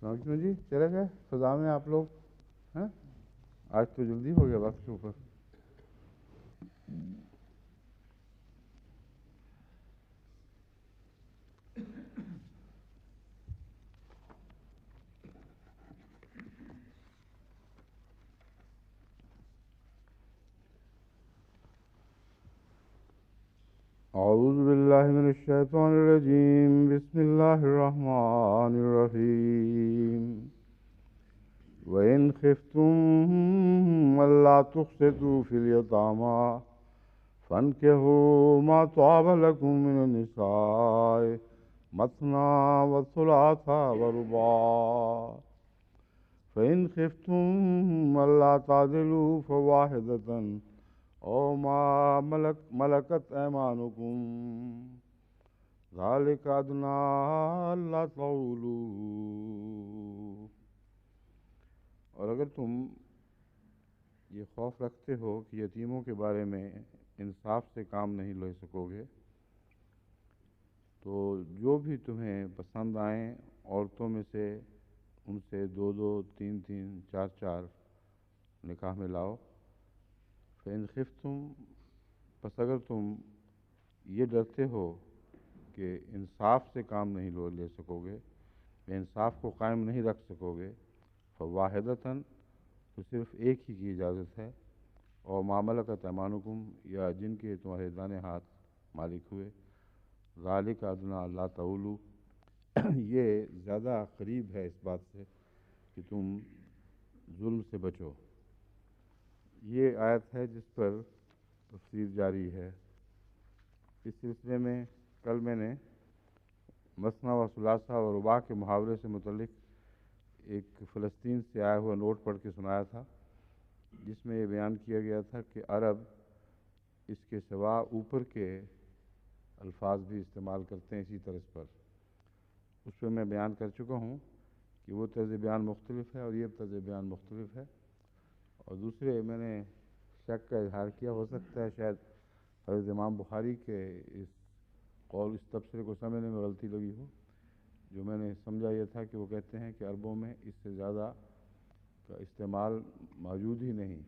کیوں جی چلے گئے فضا میں آپ لوگ ہیں؟ آج تو جلدی ہو گیا وقت کے اوپر. اعوذ باللہ من الشیطان الرجیم بسم اللہ الرحمن الرحیم وَإِنْ خِفْتُمْ أَلَّا تُقْسِطُوا فِي الْيَتَامَى فَانكِحُوا مَا طَابَ لَكُم مِّنَ النِّسَاءِ مَثْنَىٰ وَثُلَاثَ وَرُبَاعَ فَإِنْ خِفْتُمْ أَلَّا تَعْدِلُوا فَوَاحِدَةً أَوْ مَا مَلَكَتْ أَيْمَانُكُمْ ذَلِكَ أَدْنَىٰ أَلَّا تَعُولُوا. اور اگر تم یہ خوف رکھتے ہو کہ یتیموں کے بارے میں انصاف سے کام نہیں لے سکو گے تو جو بھی تمہیں پسند آئیں عورتوں میں سے ان سے 2 3 3 4 4 نکاح میں لاؤ. فإن خفتم پس اگر تم یہ ڈرتے ہو کہ انصاف سے کام نہیں لے سکو گے، انصاف کو قائم نہیں رکھ سکو گے، فواحدۃً تو صرف ایک ہی کی اجازت ہے، اور ما ملکت ایمانکم یا جن کے تمہارے دانے ہاتھ مالک ہوئے، ذالک ادنیٰ اللہ تعولو یہ زیادہ قریب ہے اس بات سے کہ تم ظلم سے بچو. یہ آیت ہے جس پر تفسیر جاری ہے. اس سلسلے میں کل میں نے مثنیٰ و ثلاثہ و رباع کے محاورے سے متعلق ایک فلسطین سے آیا ہوا نوٹ پڑھ کے سنایا تھا، جس میں یہ بیان کیا گیا تھا کہ عرب اس کے سوا اوپر کے الفاظ بھی استعمال کرتے ہیں اسی طرز پر. اس پہ میں بیان کر چکا ہوں کہ وہ طرز بیان مختلف ہے اور یہ طرز بیان مختلف ہے. اور دوسرے میں نے شک کا اظہار کیا، ہو سکتا ہے شاید حضرت امام بخاری کے اس قول اس تبصرے کو سمجھنے میں غلطی لگی ہو. جو میں نے سمجھا یہ تھا کہ وہ کہتے ہیں کہ عربوں میں اس سے زیادہ کا استعمال موجود ہی نہیں،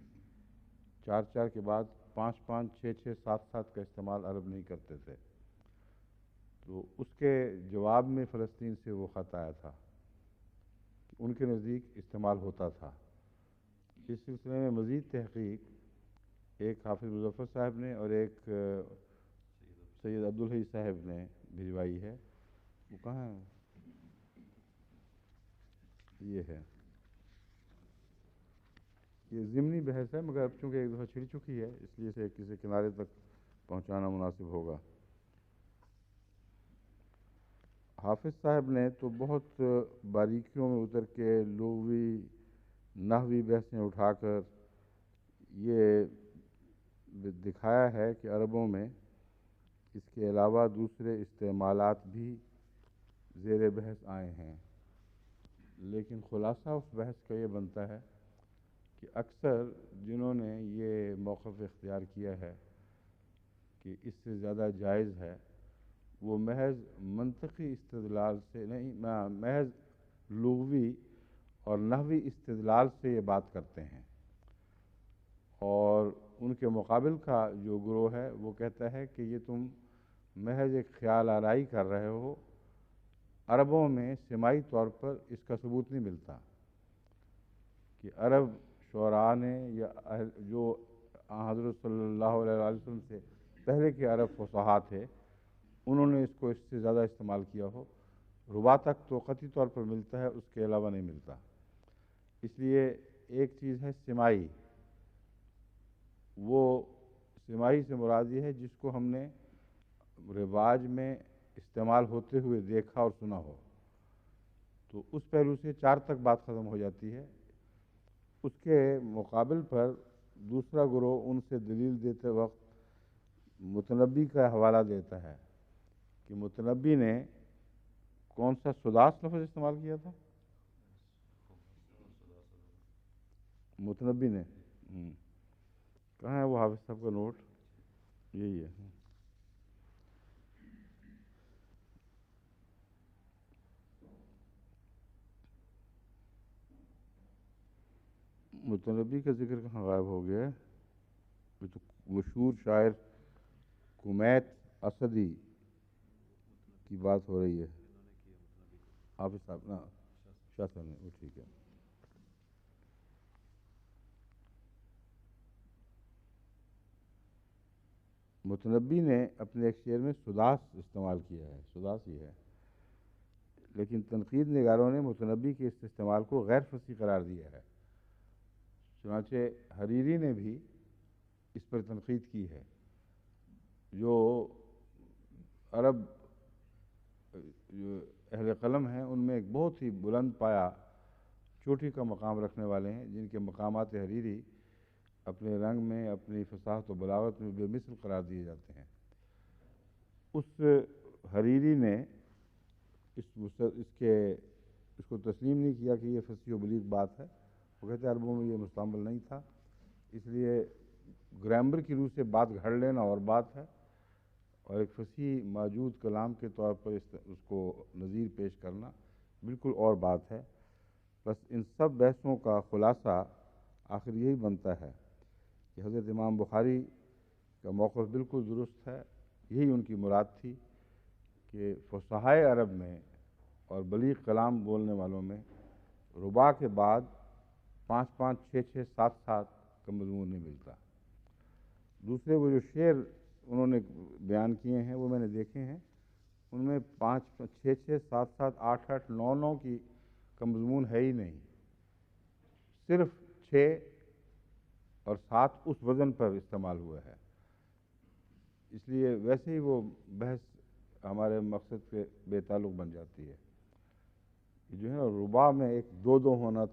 4 4 کے بعد 5 5 6 6 7 7 کا استعمال عرب نہیں کرتے تھے. تو اس کے جواب میں فلسطین سے وہ خط آیا تھا کہ ان کے نزدیک استعمال ہوتا تھا. اس سلسلے میں مزید تحقیق ایک حافظ مظفر صاحب نے اور ایک سید عبدالحی صاحب نے بھجوائی ہے. وہ کہاں ہے؟ یہ ہے. یہ ضمنی بحث ہے مگر اب چونکہ ایک دفعہ چھڑ چکی ہے اس لیے اسے کسی کنارے تک پہنچانا مناسب ہوگا. حافظ صاحب نے تو بہت باریکیوں میں اتر کے لغوی نحوی بحثیں اٹھا کر یہ دکھایا ہے کہ عربوں میں اس کے علاوہ دوسرے استعمالات بھی زیر بحث آئے ہیں، لیکن خلاصہ اس بحث کا یہ بنتا ہے کہ اکثر جنہوں نے یہ موقف اختیار کیا ہے کہ اس سے زیادہ جائز ہے، وہ محض منطقی استدلال سے نہیں، محض لغوی اور نحوی استدلال سے یہ بات کرتے ہیں. اور ان کے مقابل کا جو گروہ ہے وہ کہتا ہے کہ یہ تم محض ایک خیال آرائی کر رہے ہو. عربوں میں سماعی طور پر اس کا ثبوت نہیں ملتا کہ عرب شعراء نے یا جو حضرت صلی اللہ علیہ وسلم سے پہلے کے عرب فصحاء تھے انہوں نے اس کو اس سے زیادہ استعمال کیا ہو. رباع تک تو قطعی طور پر ملتا ہے، اس کے علاوہ نہیں ملتا. اس لیے ایک چیز ہے سماعی، وہ سماعی سے مراد یہ ہے جس کو ہم نے رواج میں استعمال ہوتے ہوئے دیکھا اور سنا ہو. تو اس پہلو سے 4 تک بات ختم ہو جاتی ہے. اس کے مقابل پر دوسرا گروہ ان سے دلیل دیتے وقت متنبی کا حوالہ دیتا ہے کہ متنبی نے کون سا سداس لفظ استعمال کیا تھا؟ متنبی نے کہاں ہے وہ حافظ صاحب کا نوٹ؟ یہی ہے. متنبی کا ذکر کہاں غائب ہو گیا ہے؟ یہ تو مشہور شاعر کمیت اسدی کی بات ہو رہی ہے. حافظ صاحب نا، شاہ صاحب نے، وہ ٹھیک ہے. متنبی نے اپنے ایک شعر میں سداس استعمال کیا ہے، سداس ہی ہے، لیکن تنقید نگاروں نے متنبی کے اس استعمال کو غیر فصیح قرار دیا ہے. چنانچہ حریری نے بھی اس پر تنقید کی ہے. جو عرب جو اہل قلم ہیں ان میں ایک بہت ہی بلند پایا چوٹی کا مقام رکھنے والے ہیں، جن کے مقامات حریری اپنے رنگ میں، اپنی فصاحت و بلاغت میں بے مثل قرار دیے جاتے ہیں. اس حریری نے اس کو تسلیم نہیں کیا کہ یہ فصیح و بلیغ بات ہے. وہ کہتے ہیں عربوں میں یہ مستعمل نہیں تھا، اس لیے گرامر کی روح سے بات گھڑ لینا اور بات ہے، اور ایک فصیح موجود کلام کے طور پر اس کو نظیر پیش کرنا بالکل اور بات ہے. بس ان سب بحثوں کا خلاصہ آخر یہی بنتا ہے کہ حضرت امام بخاری کا موقف بالکل درست ہے. یہی ان کی مراد تھی کہ فصحائے عرب میں اور بلیغ کلام بولنے والوں میں رباع کے بعد 5 5 6 6 7 7 کا مضمون نہیں ملتا. دوسرے وہ جو شعر انہوں نے بیان کیے ہیں وہ میں نے دیکھے ہیں، ان میں 5 6 6 7 7 8 8 9 9 کی کا مضمون ہے ہی نہیں. صرف 6 اور 7 اس وزن پر استعمال ہوا ہے. اس لیے ویسے ہی وہ بحث ہمارے مقصد کے بے تعلق بن جاتی ہے. جو ہے نا رباع میں ایک 2 2 ہونا،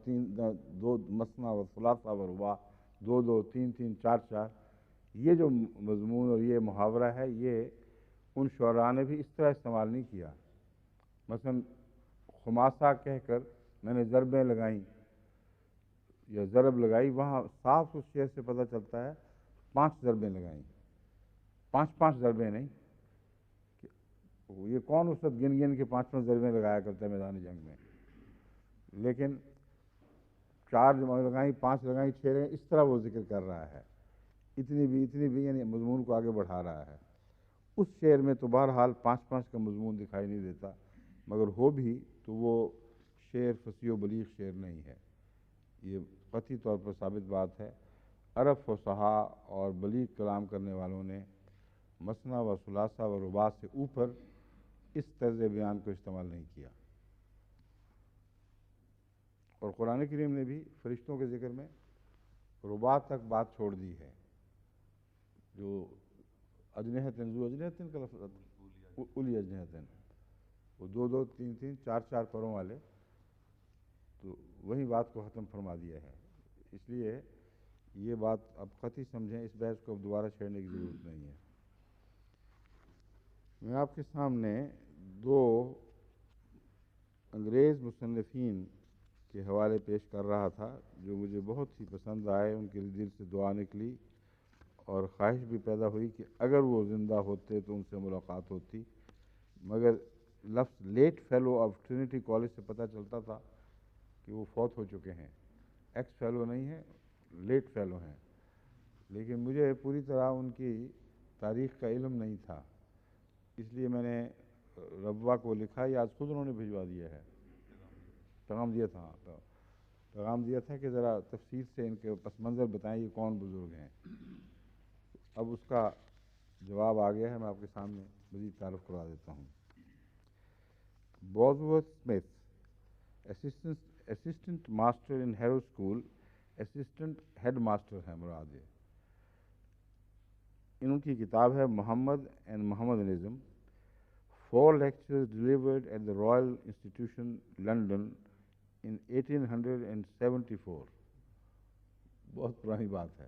2 مثنا و ثلاثہ و رباع، 2 2 3 3 4 4، یہ جو مضمون اور یہ محاورہ ہے یہ ان شعراء نے بھی اس طرح استعمال نہیں کیا. مثلا خماسہ کہہ کر میں نے ضربیں لگائیں یا ضرب لگائی، وہاں صاف اس شعر سے پتہ چلتا ہے 5 ضربیں لگائیں، 5 5 ضربیں نہیں. یہ کون اس وقت گن گن کے 5 5 ضربیں لگایا کرتا ہے میدان جنگ میں؟ لیکن 4 لگائیں، 5 لگائیں، 6 لگائیں، اس طرح وہ ذکر کر رہا ہے. اتنی بھی یعنی مضمون کو آگے بڑھا رہا ہے. اس شعر میں تو بہرحال 5 5 کا مضمون دکھائی نہیں دیتا، مگر ہو بھی تو وہ شعر فصیح و بلیغ شعر نہیں ہے. یہ قطعی طور پر ثابت بات ہے. عرب فصحاء اور بلیغ کلام کرنے والوں نے مثنا و ثلاثہ و رباع سے اوپر اس طرز بیان کو استعمال نہیں کیا. اور قرآن کریم نے بھی فرشتوں کے ذکر میں رباع تک بات چھوڑ دی ہے. جو اجنحتن، ذو اجنحتن کا لفظ، اولی اجنحتن، وہ 2 2 3 3 4 4 پروں والے، تو وہی بات کو ختم فرما دیا ہے. اس لیے یہ بات اب قطعی سمجھیں، اس بحث کو اب دوبارہ چھیڑنے کی ضرورت نہیں ہے. میں آپ کے سامنے 2 انگریز مصنفین کے حوالے پیش کر رہا تھا جو مجھے بہت ہی پسند آئے. ان کے دل سے دعا نکلی اور خواہش بھی پیدا ہوئی کہ اگر وہ زندہ ہوتے تو ان سے ملاقات ہوتی، مگر لفظ late fellow of Trinity College سے پتہ چلتا تھا کہ وہ فوت ہو چکے ہیں. ایکس فیلو نہیں ہیں، لیٹ فیلو ہیں. لیکن مجھے پوری طرح ان کی تاریخ کا علم نہیں تھا، اس لیے میں نے ربوہ کو لکھا، یہ آج خود انہوں نے بھجوا دیا ہے، پیغام دیا تھا کہ ذرا تفصیل سے ان کے پس منظر بتائیں، یہ کون بزرگ ہیں. اب اس کا جواب آ گیا ہے، میں آپ کے سامنے مزید تعارف کروا دیتا ہوں. Bosworth Smith, assistant master in Harrow school, assistant head master ہیں مراد. ان کی کتاب ہے Muhammad and Mohammedanism, 4 lectures delivered at the Royal Institution, London in 1874. بہت پرانی بات ہے،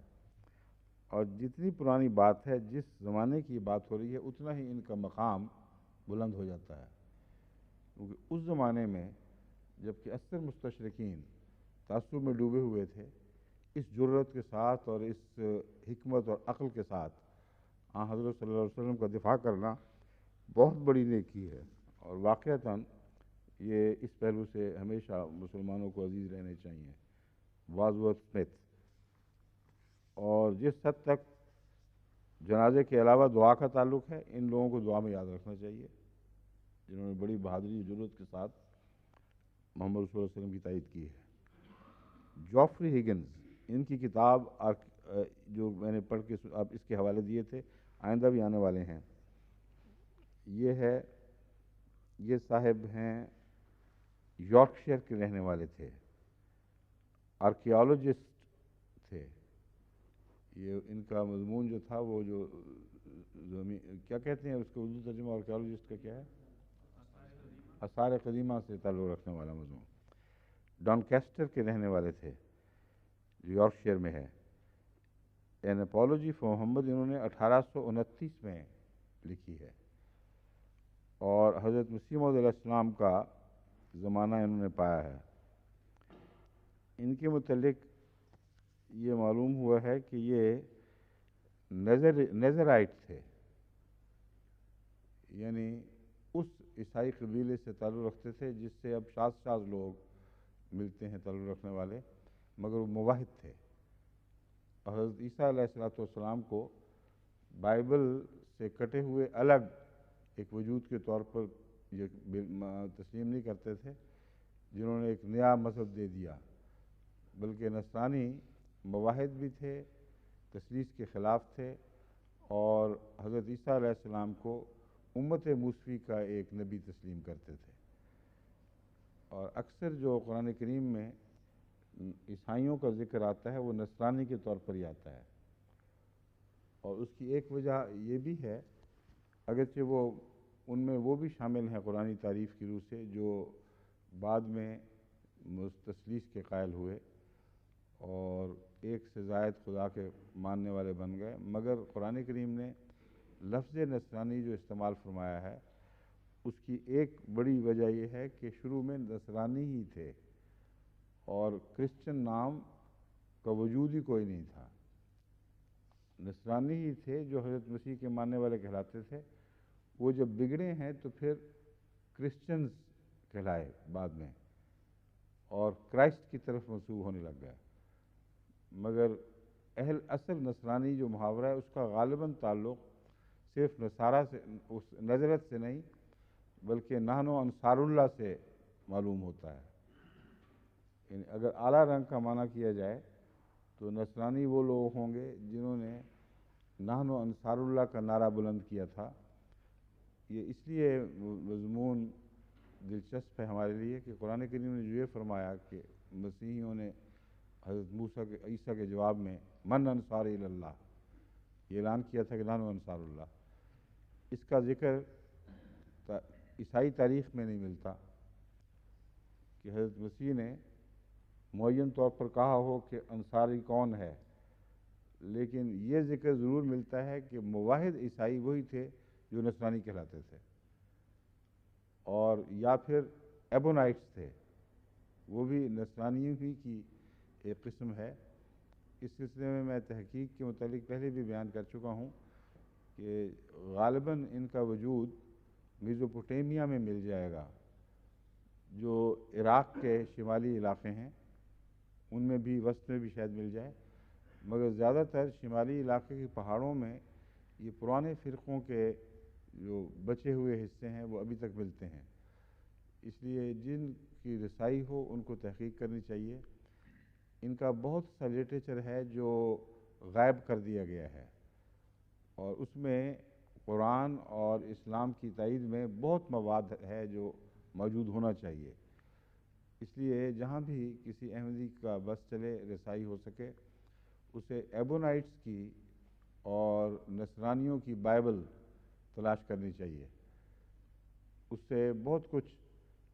اور جتنی پرانی بات ہے، جس زمانے کی بات ہو رہی ہے، اتنا ہی ان کا مقام بلند ہو جاتا ہے. کیونکہ اس زمانے میں جب کہ اکثر مستشرقین تعصب میں ڈوبے ہوئے تھے، اس جرأت کے ساتھ اور اس حکمت اور عقل کے ساتھ حضرت صلی اللہ علیہ وسلم کا دفاع کرنا بہت بڑی نیکی ہے. اور واقعتاً یہ اس پہلو سے ہمیشہ مسلمانوں کو عزیز رہنے چاہیے. وازورتھ اسمتھ. اور جس حد تک جنازے کے علاوہ دعا کا تعلق ہے، ان لوگوں کو دعا میں یاد رکھنا چاہیے جنہوں نے بڑی بہادری جرأت کے ساتھ محمد رسول اللہ علیہ وسلم کی تائید کی ہے. جوفری ہگنز، ان کی کتاب جو میں نے پڑھ کے اب اس کے حوالے دیے تھے، آئندہ بھی آنے والے ہیں. یہ صاحب ہیں یارکشائر کے رہنے والے تھے، آرکیالوجسٹ تھے. یہ ان کا مضمون جو تھا وہ جو کیا کہتے ہیں اس کو اردو ترجمہ آرکیالوجسٹ کا کیا ہے؟ آثار قدیمہ سے تعلق رکھنے والا مضمون. ڈانکیسٹر کے رہنے والے تھے جو یارکشائر میں ہے. این اپولوجی فار محمد انہوں نے 1829 میں لکھی ہے، اور حضرت مسیح موعود علیہ السلام کا زمانہ انہوں نے پایا ہے. ان کے متعلق یہ معلوم ہوا ہے کہ یہ نیزرائٹ تھے، یعنی اس عیسائی قبیلے سے تعلق رکھتے تھے جس سے اب شاذ لوگ ملتے ہیں تعلق رکھنے والے، مگر وہ موحد تھے. اور حضرت عیسیٰ علیہ السلام کو بائبل سے کٹے ہوئے الگ ایک وجود کے طور پر یہ تسلیم نہیں کرتے تھے جنہوں نے ایک نیا مذہب دے دیا، بلکہ نصرانی موحد بھی تھے، تثلیث کے خلاف تھے، اور حضرت عیسیٰ علیہ السلام کو امت موسوی کا ایک نبی تسلیم کرتے تھے. اور اکثر جو قرآن کریم میں عیسائیوں کا ذکر آتا ہے وہ نصرانی کے طور پر ہی آتا ہے. اور اس کی ایک وجہ یہ بھی ہے، اگرچہ وہ ان میں وہ بھی شامل ہیں قرآنی تعریف کی روح سے جو بعد میں تثلیث کے قائل ہوئے اور ایک سے زائد خدا کے ماننے والے بن گئے، مگر قرآن کریم نے لفظ نصرانی جو استعمال فرمایا ہے اس کی ایک بڑی وجہ یہ ہے کہ شروع میں نصرانی ہی تھے اور کرسچن نام کا وجود ہی کوئی نہیں تھا. نصرانی ہی تھے جو حضرت مسیح کے ماننے والے کہلاتے تھے. وہ جب بگڑے ہیں تو پھر کرسچنز کہلائے بعد میں اور کرائسٹ کی طرف منسوب ہونے لگ گئے. مگر اصل نصرانی جو محاورہ ہے اس کا غالباً تعلق صرف نصارہ سے، اس نظرت سے نہیں بلکہ نحن انصار اللہ سے معلوم ہوتا ہے. یعنی اگر اعلیٰ رنگ کا معنی کیا جائے تو نصرانی وہ لوگ ہوں گے جنہوں نے نحن انصار اللہ کا نعرہ بلند کیا تھا. یہ اس لیے مضمون دلچسپ ہے ہمارے لیے کہ قرآن کریم نے جو یہ فرمایا کہ مسیحیوں نے حضرت عیسیٰ کے جواب میں من انصار اللہ، یہ اعلان کیا تھا کہ نحن انصار اللہ. اس کا ذکر عیسائی تاریخ میں نہیں ملتا کہ حضرت مسیح نے معین طور پر کہا ہو کہ انصاری کون ہے، لیکن یہ ذکر ضرور ملتا ہے کہ موحد عیسائی وہی تھے جو نصرانی کہلاتے تھے، اور یا پھر ایبونائٹس تھے، وہ بھی نصرانیوں ہی کی ایک قسم ہے. اس سلسلے میں تحقیق کے متعلق پہلے بھی بیان کر چکا ہوں کہ غالباً ان کا وجود میزوپوٹیمیا میں مل جائے گا، جو عراق کے شمالی علاقے ہیں ان میں بھی، وسط میں بھی شاید مل جائے، مگر زیادہ تر شمالی علاقے کے پہاڑوں میں یہ پرانے فرقوں کے جو بچے ہوئے حصے ہیں وہ ابھی تک ملتے ہیں. اس لیے جن کی رسائی ہو ان کو تحقیق کرنی چاہیے. ان کا بہت سا لٹریچر ہے جو غائب کر دیا گیا ہے، اور اس میں قرآن اور اسلام کی تائید میں بہت مواد ہے جو موجود ہونا چاہیے. اس لیے جہاں بھی کسی احمدی کا بس چلے، رسائی ہو سکے، اسے ایبونائٹس کی اور نصرانیوں کی بائبل تلاش کرنی چاہیے. اس سے بہت کچھ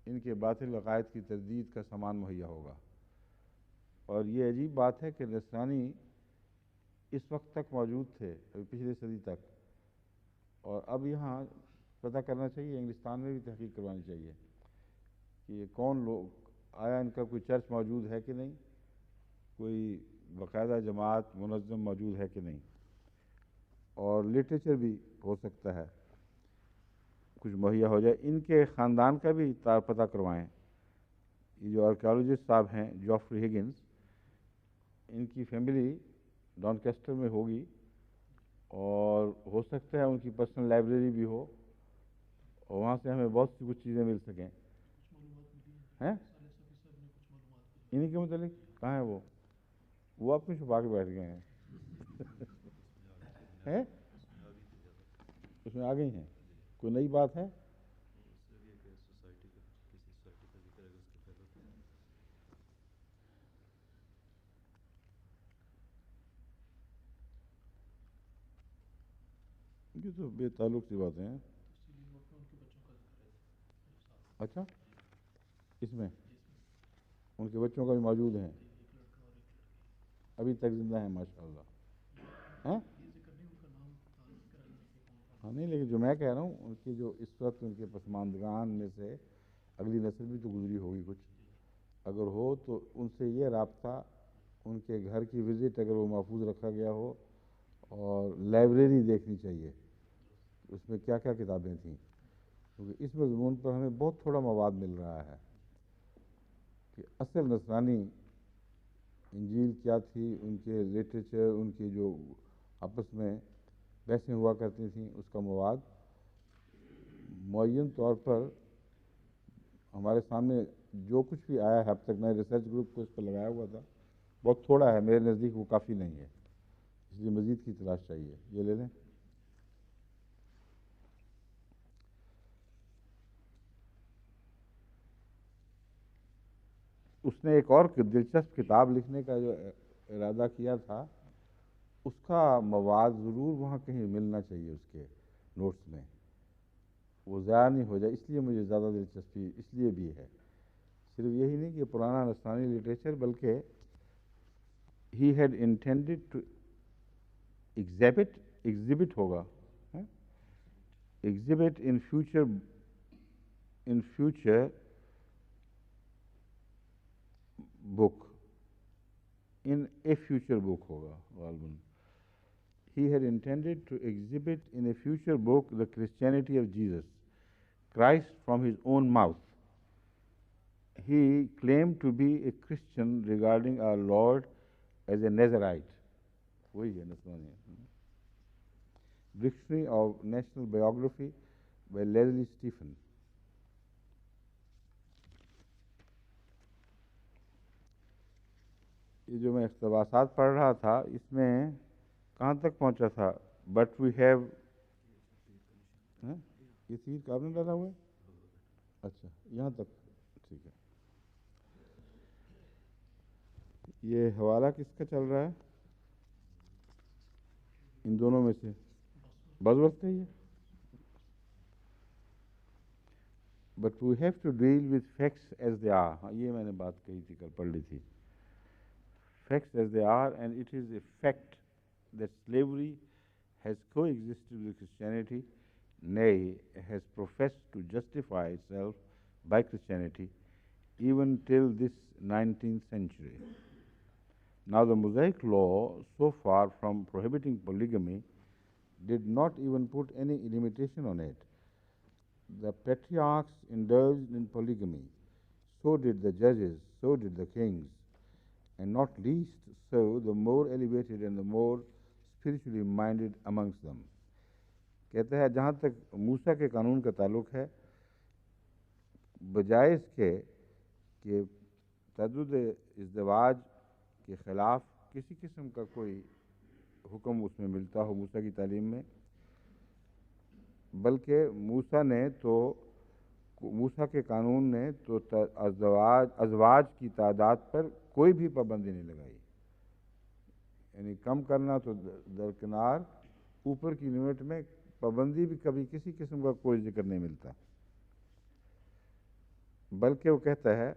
ان کے باطل عقائد کی تردید کا سامان مہیا ہوگا. اور یہ عجیب بات ہے کہ نصرانی اس وقت تک موجود تھے، پچھلے صدی تک، اور اب یہاں پتہ کرنا چاہیے، انگلستان میں بھی تحقیق کروانی چاہیے کہ یہ کون لوگ، آیا ان کا کوئی چرچ موجود ہے کہ نہیں، کوئی باقاعدہ جماعت منظم موجود ہے کہ نہیں، اور لٹریچر بھی ہو سکتا ہے کچھ مہیا ہو جائے. ان کے خاندان کا بھی پتہ کروائیں. یہ جو آرکیالوجسٹ صاحب ہیں جوفری ہگنز، ان کی فیملی ڈانکیسٹر میں ہوگی اور ہو سکتا ہے ان کی پرسنل لائبریری بھی ہو اور وہاں سے ہمیں بہت سی کچھ چیزیں مل سکیں. ہیں انہیں کے متعلق کہاں ہے وہ آپ کو چھپا کے بیٹھ گئے ہیں. ہیں اس میں آ گئی ہیں. کوئی نئی بات ہے؟ یہ تو بے تعلق سی باتیں ہیں. اچھا اس میں ان کے بچوں کا بھی موجود ہیں ابھی تک زندہ ہیں ماشاء اللہ. ہیں ہاں نہیں لیکن جو میں کہہ رہا ہوں ان کی جو اس وقت ان کے پسماندگان میں سے اگلی نسل بھی تو گزری ہوگی کچھ. اگر ہو تو ان سے یہ رابطہ ان کے گھر کی وزٹ اگر وہ محفوظ رکھا گیا ہو اور لائبریری دیکھنی چاہیے اس میں کیا کیا کتابیں تھیں کیونکہ اس مضمون پر ہمیں بہت تھوڑا مواد مل رہا ہے کہ اصل نصرانی انجیل کیا تھی، ان کے لٹریچر، ان کی جو آپس میں بحثیں ہوا کرتی تھیں اس کا مواد معین طور پر ہمارے سامنے جو کچھ بھی آیا ہے اب تک. میں ریسرچ گروپ کو اس پر لگایا ہوا تھا، بہت تھوڑا ہے میرے نزدیک، وہ کافی نہیں ہے، اس لیے مزید کی تلاش چاہیے. یہ لے لیں. اس نے ایک اور دلچسپ کتاب لکھنے کا جو ارادہ کیا تھا اس کا مواد ضرور وہاں کہیں ملنا چاہیے اس کے نوٹس میں، وہ ضائع نہیں ہو جائے. اس لیے مجھے زیادہ دلچسپی اس لیے بھی ہے، صرف یہی نہیں کہ پرانا نصرانی لٹریچر بلکہ he had intended to exhibit ہوگا exhibit in future book in a future book ہوگا غالباً. He had intended to exhibit in a future book the Christianity of Jesus Christ from his own mouth. He claimed to be a Christian regarding our Lord as a Nazarite. وہی ہے نصرانی. Dictionary of National Biography by Leslie Stephen. یہ جو میں اقتباسات پڑھ رہا تھا اس میں کہاں تک پہنچا تھا؟ بٹ وی ہیو یہ چیز کا آپ نے ڈالا ہوا ہے. اچھا یہاں تک ٹھیک ہے. یہ حوالہ کس کا چل رہا ہے ان دونوں میں سے؟ بزورت کا ہی ہے. But we have to deal with facts as they are. ہاں یہ میں نے بات کہی تھی، کل پڑھ لی تھی. Facts as they are, and it is a fact that slavery has coexisted with Christianity, nay, has professed to justify itself by Christianity even till this 19th century. Now, the Mosaic Law, so far from prohibiting polygamy, did not even put any limitation on it. The patriarchs indulged in polygamy, so did the judges, so did the kings, and not least so the more elevated and the more spiritually minded amongst them. کہتا ہے جہاں تک موسیٰ کے قانون کا تعلق ہے، بجائے اس کے کہ تعدد ازدواج کے خلاف کسی قسم کا کوئی حکم اس میں ملتا ہو موسیٰ کی تعلیم میں، بلکہ موسیٰ کے قانون نے تو ازواج کی تعداد پر کوئی بھی پابندی نہیں لگائی. یعنی کم کرنا تو درکنار، اوپر کی لمٹ میں پابندی بھی کبھی کسی قسم کا کوئی ذکر نہیں ملتا. بلکہ وہ کہتا ہے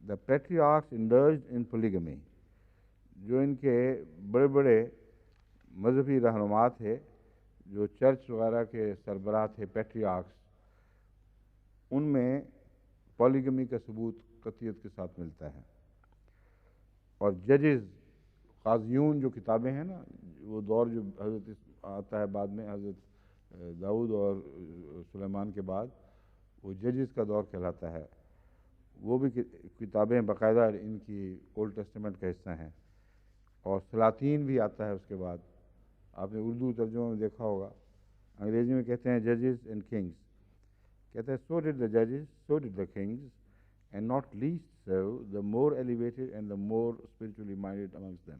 دا پیٹریارکس انڈلجڈ ان پولیگمی، جو ان کے بڑے بڑے مذہبی رہنما تھے، جو چرچ وغیرہ کے سربراہ تھے پیٹریارکس، ان میں پولیگمی کا ثبوت قطعیت کے ساتھ ملتا ہے. اور ججز، قاضیون جو کتابیں ہیں نا، وہ دور جو حضرت آتا ہے بعد میں حضرت داؤد اور سلیمان کے بعد، وہ ججز کا دور کہلاتا ہے. وہ بھی کتابیں باقاعدہ ان کی اولڈ ٹیسٹمنٹ کا حصہ ہیں. اور سلاطین بھی آتا ہے اس کے بعد. آپ نے اردو ترجمہ میں دیکھا ہوگا, انگریزی میں کہتے ہیں ججز اینڈ کنگس. کہتے ہیں سو ڈڈ دا ججز, so did the kings, and not least so the more elevated and the more spiritually minded amongst them.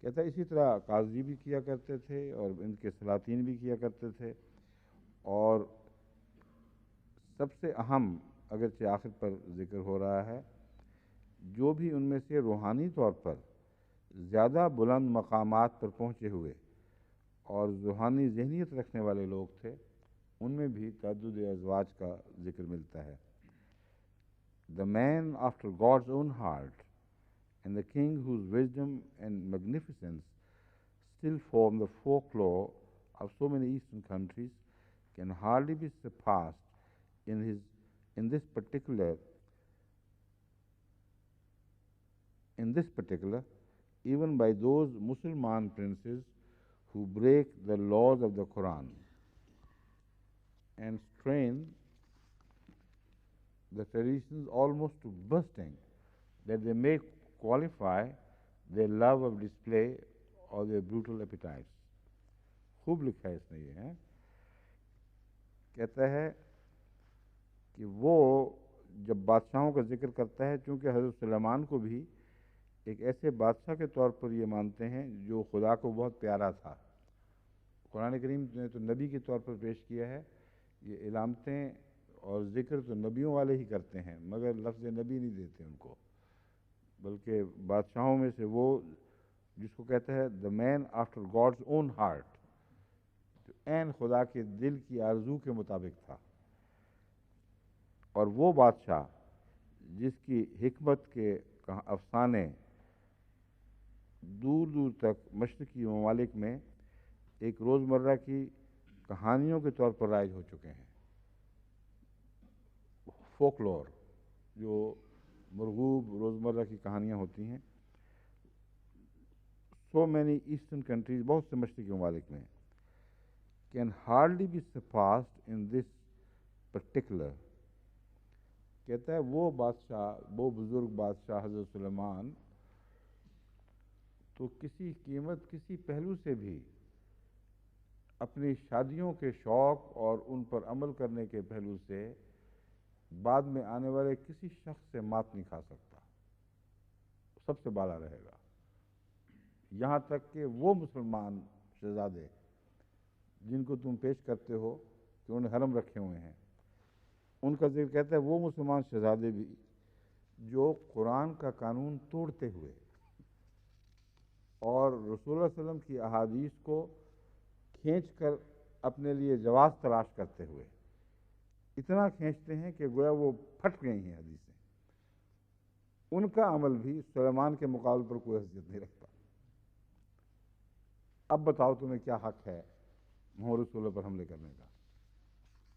کہتا ہے اسی طرح قاضی بھی کیا کرتے تھے اور ان کے سلاطین بھی کیا کرتے تھے. اور سب سے اہم, اگرچہ آخر پر ذکر ہو رہا ہے, جو بھی ان میں سے روحانی طور پر زیادہ بلند مقامات پر پہنچے ہوئے اور روحانی ذہنیت رکھنے والے لوگ تھے, ان میں بھی تعدد ازواج کا ذکر ملتا ہے. The man after God's own heart and the king whose wisdom and magnificence still form the folklore of so many Eastern countries can hardly be surpassed in this particular even by those Musliman princes who break the laws of the Quran and strain the traditions almost to bursting, that they may qualify their love of display or their brutal appetites. خوب لکھا ہے اس نے یہ ہے. کہتا ہے کہ وہ جب بادشاہوں کا ذکر کرتا ہے, چونکہ حضرت سلیمان کو بھی ایک ایسے بادشاہ کے طور پر یہ مانتے ہیں جو خدا کو بہت پیارا تھا. قرآن کریم نے تو نبی کے طور پر پیش کیا ہے. یہ علامتیں اور ذکر تو نبیوں والے ہی کرتے ہیں, مگر لفظ نبی نہیں دیتے ان کو, بلکہ بادشاہوں میں سے وہ جس کو کہتا ہے دا مین آفٹر گاڈز اون ہارٹ, جو عین خدا کے دل کی آرزو کے مطابق تھا. اور وہ بادشاہ جس کی حکمت کے افسانے دور دور تک مشرقی ممالک میں ایک روزمرہ کی کہانیوں کے طور پر رائج ہو چکے ہیں. فوکلور, جو مرغوب روزمرہ کی کہانیاں ہوتی ہیں, so many eastern countries, بہت سے مشرقی ممالک میں, can hardly be surpassed in this particular. کہتا ہے وہ بادشاہ, وہ بزرگ بادشاہ حضرت سلیمان تو کسی قیمت, کسی پہلو سے بھی اپنی شادیوں کے شوق اور ان پر عمل کرنے کے پہلو سے بعد میں آنے والے کسی شخص سے مات نہیں کھا سکتا, سب سے بالا رہے گا. یہاں تک کہ وہ مسلمان شہزادے جن کو تم پیش کرتے ہو کہ انہوں نے حرم رکھے ہوئے ہیں, ان کا ذکر کہتا ہے وہ مسلمان شہزادے بھی جو قرآن کا قانون توڑتے ہوئے اور رسول اللہ علیہ وسلم کی احادیث کو کھینچ کر اپنے لیے جواز تلاش کرتے ہوئے اتنا کھینچتے ہیں کہ گویا وہ پھٹ گئی ہیں حدیثیں, ان کا عمل بھی سلیمان کے مقابلے پر کوئی حیثیت نہیں رکھتا. اب بتاؤ تمہیں کیا حق ہے محمد رسول اللہ پر حملے کرنے کا.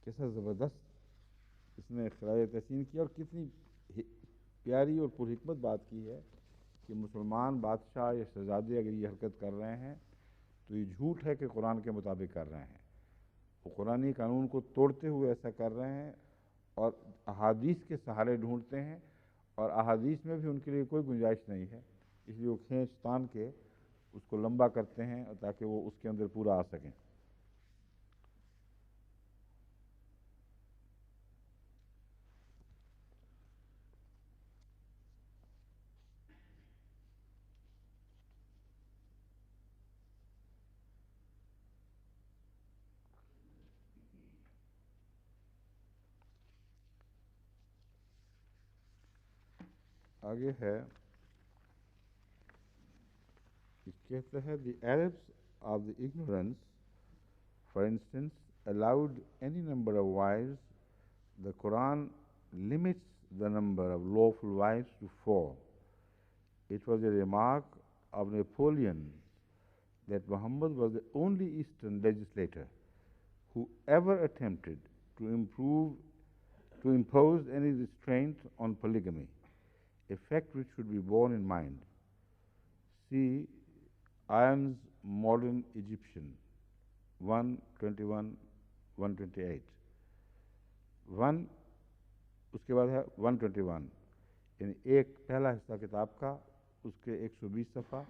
کیسا زبردست اس نے خراج تحسین کیا, اور کتنی پیاری اور پرحکمت بات کی ہے کہ مسلمان بادشاہ یا شہزادے اگر یہ حرکت کر رہے ہیں تو یہ جھوٹ ہے کہ قرآن کے مطابق کر رہے ہیں. وہ قرآنی قانون کو توڑتے ہوئے ایسا کر رہے ہیں اور احادیث کے سہارے ڈھونڈتے ہیں, اور احادیث میں بھی ان کے لیے کوئی گنجائش نہیں ہے, اس لیے وہ کھینچ تان کے اس کو لمبا کرتے ہیں تاکہ وہ اس کے اندر پورا آ سکیں. آگے ہے, کہتا ہے the Arabs of the ignorance, for instance, allowed any number of wives. The Quran limits the number of lawful wives to 4. It was a remark of Napoleon that Muhammad was the only Eastern legislator who ever attempted to impose any restraint on polygamy, a fact which should be borne in mind. See Irons Modern Egyptian 121 128. 1 اس کے بعد ہے 121, یعنی ایک پہلا حصہ کتاب کا, اس کے 120 صفحہ,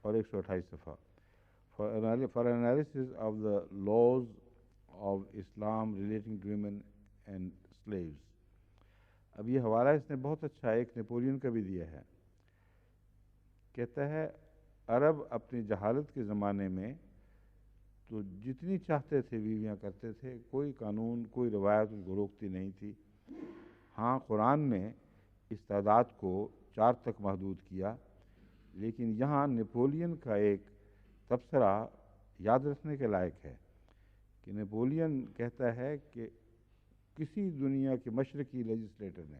اور 128 صفحہ. For analysis of the laws of Islam relating to women and slaves. اب یہ حوالہ اس نے بہت اچھا ایک نیپولین کا بھی دیا ہے. کہتا ہے عرب اپنی جہالت کے زمانے میں تو جتنی چاہتے تھے بیویاں کرتے تھے، کوئی قانون کوئی روایت ان کو روکتی نہیں تھی. ہاں قرآن نے اس تعداد کو 4 تک محدود کیا، لیکن یہاں نیپولین کا ایک تبصرہ یاد رکھنے کے لائق ہے کہ نیپولین کہتا ہے کہ کسی دنیا کے مشرقی لیجسلیٹر نے،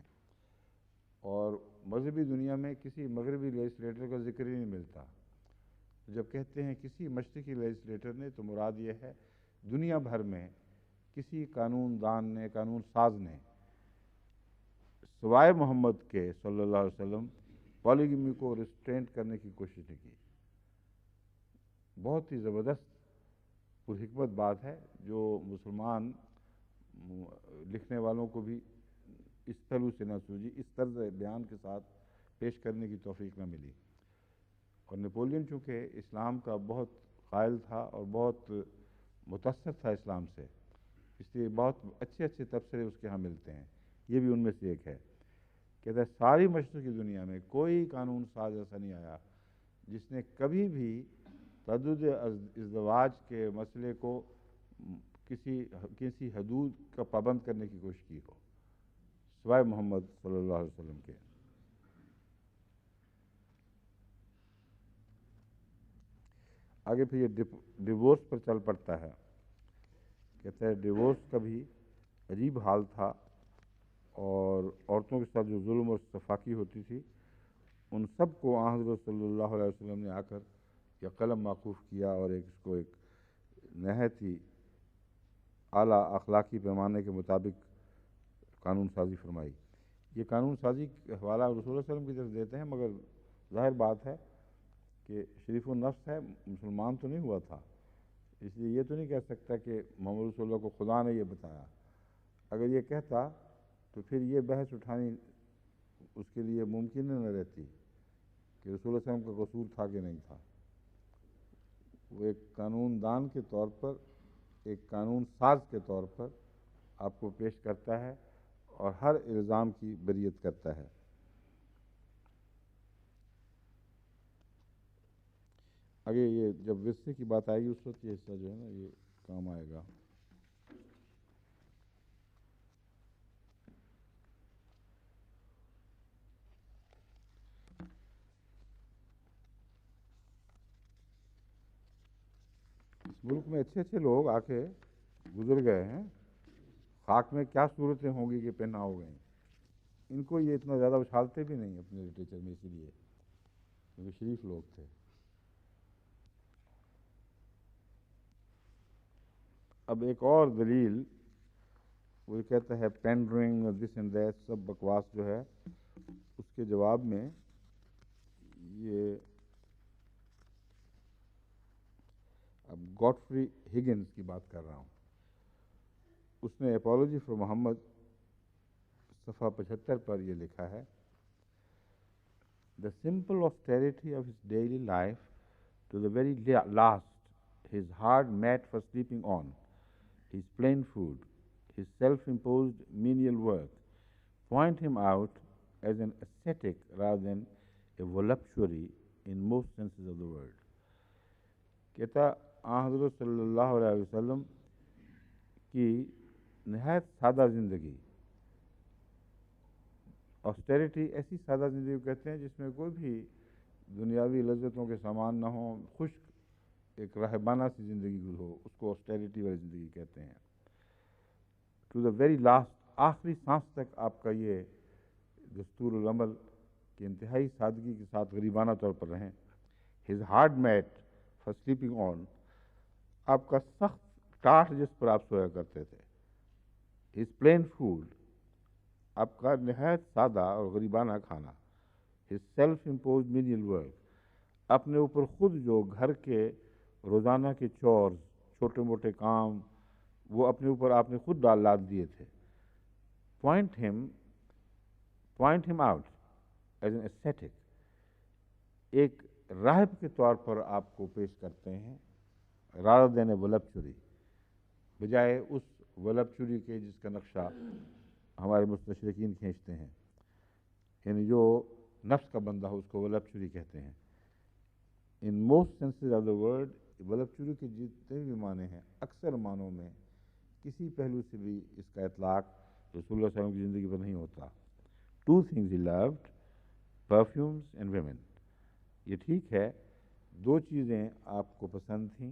اور مذہبی دنیا میں کسی مغربی لیجسلیٹر کا ذکر ہی نہیں ملتا. جب کہتے ہیں کسی مشرقی لیجسلیٹر نے تو مراد یہ ہے دنیا بھر میں کسی قانون دان نے، قانون ساز نے سوائے محمد کے صلی اللہ علیہ وسلم پالیگمی کو ریسٹرینٹ کرنے کی کوشش نہیں کی. بہت ہی زبردست پر حکمت بات ہے جو مسلمان لکھنے والوں کو بھی اس پہلو سے نہ سوجی، اس طرز بیان کے ساتھ پیش کرنے کی توفیق نہ ملی. اور نیپولین چونکہ اسلام کا بہت قائل تھا اور بہت متاثر تھا اسلام سے، اس لیے بہت اچھے اچھے تبصرے اس کے ہاں ملتے ہیں. یہ بھی ان میں سے ایک ہے. کہتا ہے ساری مشرقی دنیا میں کوئی قانون ساز ایسا نہیں آیا جس نے کبھی بھی تعدد ازدواج کے مسئلے کو کسی حدود کا پابند کرنے کی کوشش کی ہو، سوائے محمد صلی اللہ علیہ وسلم کے. آگے پھر یہ ڈیورس پر چل پڑتا ہے. کہتا ہے ڈیورس کا بھی عجیب حال تھا، اور عورتوں کے ساتھ جو ظلم اور سفاکی ہوتی تھی ان سب کو حضرت صلی اللہ علیہ وسلم نے آ کر یہ قلم موقوف کیا اور اس کو ایک نہایت ہی اعلیٰ اخلاقی پیمانے کے مطابق قانون سازی فرمائی. یہ قانون سازی کا حوالہ رسول اللہ علیہ وسلم کی طرف دیتے ہیں، مگر ظاہر بات ہے کہ شریف النفس ہے، مسلمان تو نہیں ہوا تھا، اس لیے یہ تو نہیں کہہ سکتا کہ محمد رسول اللہ کو خدا نے یہ بتایا. اگر یہ کہتا تو پھر یہ بحث اٹھانی اس کے لیے ممکن نہ رہتی کہ رسول اللہ علیہ وسلم کا قصور تھا کہ نہیں تھا. وہ ایک قانون دان کے طور پر، ایک قانون ساز کے طور پر آپ کو پیش کرتا ہے اور ہر الزام کی بریت کرتا ہے. آگے یہ جب ورثے کی بات آئے گی اس وقت یہ حصہ جو ہے نا یہ کام آئے گا. اس ملک میں اچھے اچھے لوگ آ کے گزر گئے ہیں، خاک میں کیا صورتیں ہوں گی کہ پہنا ہو گئیں. ان کو یہ اتنا زیادہ اچھالتے بھی نہیں اپنے لٹریچر میں، اسی لیے کیونکہ شریف لوگ تھے. اب ایک اور دلیل وہ کہتا ہے پینڈرنگ اور دس اینڈ دیٹ سب بکواس جو ہے، اس کے جواب میں یہ اب گاڈفری ہگنز کی بات کر رہا ہوں. اس نے اپالوجی فار محمد صفحہ 75 پر یہ لکھا ہے: The simple austerity of his daily life to the very last, his hard mat for sleeping on, his plain food, his self-imposed menial work, point him out as an ascetic rather than a voluptuary in most senses of the word. کہتا حضرت صلی اللہ علیہ وسلم کی نہایت سادہ زندگی، آسٹیریٹی ایسی سادہ زندگی کہتے ہیں جس میں کوئی بھی دنیاوی لذتوں کے سامان نہ ہوں، خشک ایک راہبانہ سی زندگی ہو، اس کو آسٹیریٹی والی زندگی کہتے ہیں. ٹو دا ویری لاسٹ، آخری سانس تک آپ کا یہ دستور العمل کہ انتہائی سادگی کے ساتھ غریبانہ طور پر رہیں. His hard mat for sleeping on, آپ کا سخت ٹاٹ جس پر آپ سویا کرتے تھے. ہز پلین فوڈ، آپ کا نہایت سادہ اور غریبانہ کھانا. ہز سیلف امپوزڈ مینیل ورک، اپنے اوپر خود جو گھر کے روزانہ کے چورز، چھوٹے موٹے کام، وہ اپنے اوپر آپ نے خود لاد دیے تھے. پوائنٹ ہم آؤٹ ایز این ascetic، ایک راہب کے طور پر آپ کو پیش کرتے ہیں rather than a voluptuary, بجائے اس voluptuary کے جس کا نقشہ ہمارے مستشرقین کھینچتے ہیں، یعنی جو نفس کا بندہ ہو اس کو voluptuary کہتے ہیں. In most senses of the word voluptuary کے جتنے بھی معنی ہیں اکثر معنوں میں کسی پہلو سے بھی اس کا اطلاق رسول اللہ صلی اللہ علیہ وسلم کی زندگی پر نہیں ہوتا. 2 things he loved, perfumes and women. یہ ٹھیک ہے 2 چیزیں آپ کو پسند تھیں،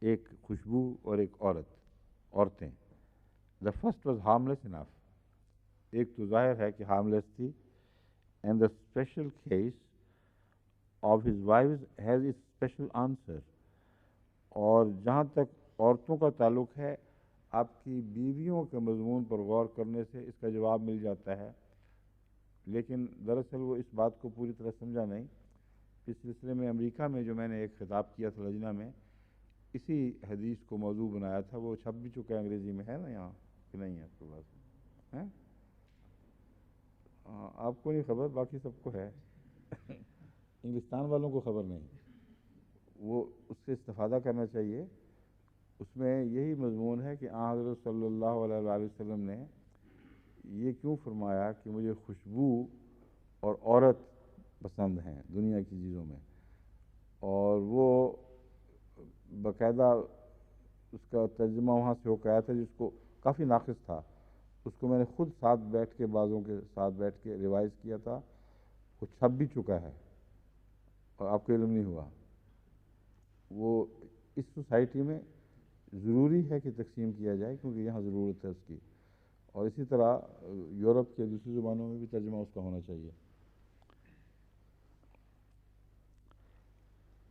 ایک خوشبو اور ایک عورتیں. The first was harmless enough. ایک تو ظاہر ہے کہ harmless تھی. And the special case of his wives has its special answer. اور جہاں تک عورتوں کا تعلق ہے، آپ کی بیویوں کے مضمون پر غور کرنے سے اس کا جواب مل جاتا ہے، لیکن دراصل وہ اس بات کو پوری طرح سمجھا نہیں. اس سلسلے میں امریکہ میں جو میں نے ایک خطاب کیا تھا لجنہ میں، اسی حدیث کو موضوع بنایا تھا. وہ چھپ بھی چکا ہے، انگریزی میں ہے نا یہاں کہ نہیں ہے آپ کے پاس؟ ہیں؟ آپ کو نہیں خبر، باقی سب کو ہے. انگلستان والوں کو خبر نہیں. وہ اس سے استفادہ کرنا چاہیے. اس میں یہی مضمون ہے کہ آن حضرت صلی اللہ علیہ وآلہ وسلم نے یہ کیوں فرمایا کہ مجھے خوشبو اور عورت پسند ہیں دنیا کی چیزوں میں. اور وہ باقاعدہ اس کا ترجمہ وہاں سے ہو کے آیا تھا جس کو کافی ناقص تھا. اس کو میں نے خود ساتھ بیٹھ کے بعضوں کے ساتھ بیٹھ کے ریوائز کیا تھا. وہ چھپ بھی چکا ہے اور آپ کو علم نہیں ہوا. وہ اس سوسائٹی میں ضروری ہے کہ تقسیم کیا جائے کیونکہ یہاں ضرورت ہے اس کی. اور اسی طرح یورپ کے دوسری زبانوں میں بھی ترجمہ اس کا ہونا چاہیے.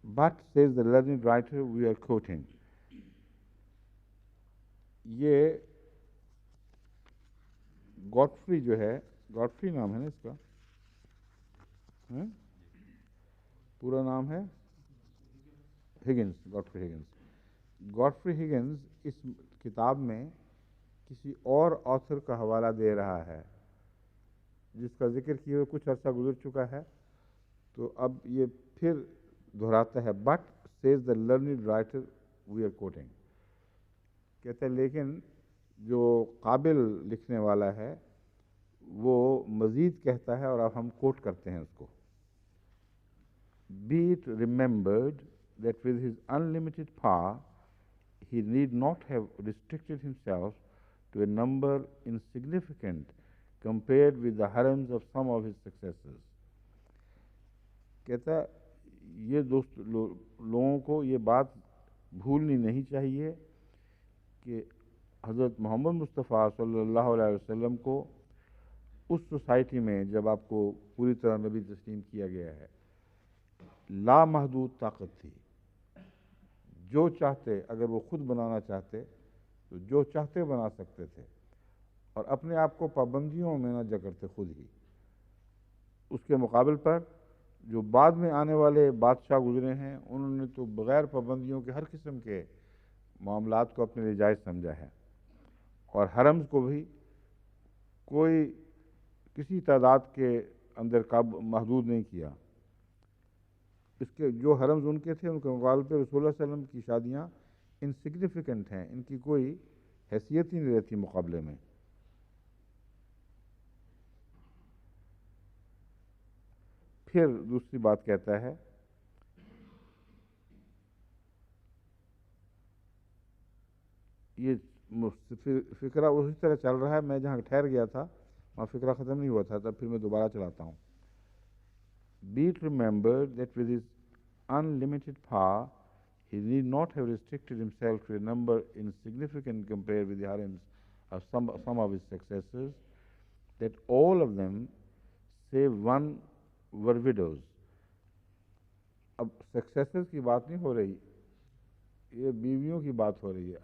But says the learned writer we are quoting, یہ گاڈفری جو ہے، گاڈفری نام ہے نا اس کا، پورا نام ہے ہگنس، گاڈفری ہگنس. گاڈفری ہگنس اس کتاب میں کسی اور آتھر کا حوالہ دے رہا ہے جس کا ذکر کیے ہوئے کچھ عرصہ گزر چکا ہے. تو اب یہ پھر دہراتا ہے. But says the learned writer we are quoting, کہتے ہیں لیکن جو قابل لکھنے والا ہے وہ مزید کہتا ہے اور اب ہم کوٹ کرتے ہیں اس کو. Be it remembered that with his unlimited power he need not have restricted himself to a number insignificant compared with the harems of some of his successors. کہتا یہ دوست لوگوں کو یہ بات بھولنی نہیں چاہیے کہ حضرت محمد مصطفیٰ صلی اللہ علیہ وسلم کو اس سوسائٹی میں جب آپ کو پوری طرح نبی تسلیم کیا گیا ہے لامحدود طاقت تھی. جو چاہتے، اگر وہ خود بنانا چاہتے تو جو چاہتے بنا سکتے تھے اور اپنے آپ کو پابندیوں میں نہ جکڑتے خود ہی. اس کے مقابل پر جو بعد میں آنے والے بادشاہ گزرے ہیں انہوں نے تو بغیر پابندیوں کے ہر قسم کے معاملات کو اپنے لیے جائز سمجھا ہے، اور حرمز کو بھی کوئی کسی تعداد کے اندر محدود نہیں کیا. اس کے جو حرمز ان کے تھے ان کے مقابلے پہ رسول اللہ صلی اللہ علیہ وسلم کی شادیاں انسگنیفیکنٹ ہیں، ان کی کوئی حیثیت ہی نہیں رہتی مقابلے میں. پھر دوسری بات کہتا ہے یہ فقرہ اسی طرح چل رہا ہے. میں جہاں ٹھہر گیا تھا وہاں فقرہ ختم نہیں ہوا تھا، تب پھر میں دوبارہ چلاتا ہوں. Be it remembered that with his unlimited power he need not have restricted himself to a number insignificant compared with the harems of some of his successors, that all of them save one were widows. اب successors کی بات نہیں ہو رہی، یہ بیویوں کی بات ہو رہی ہے،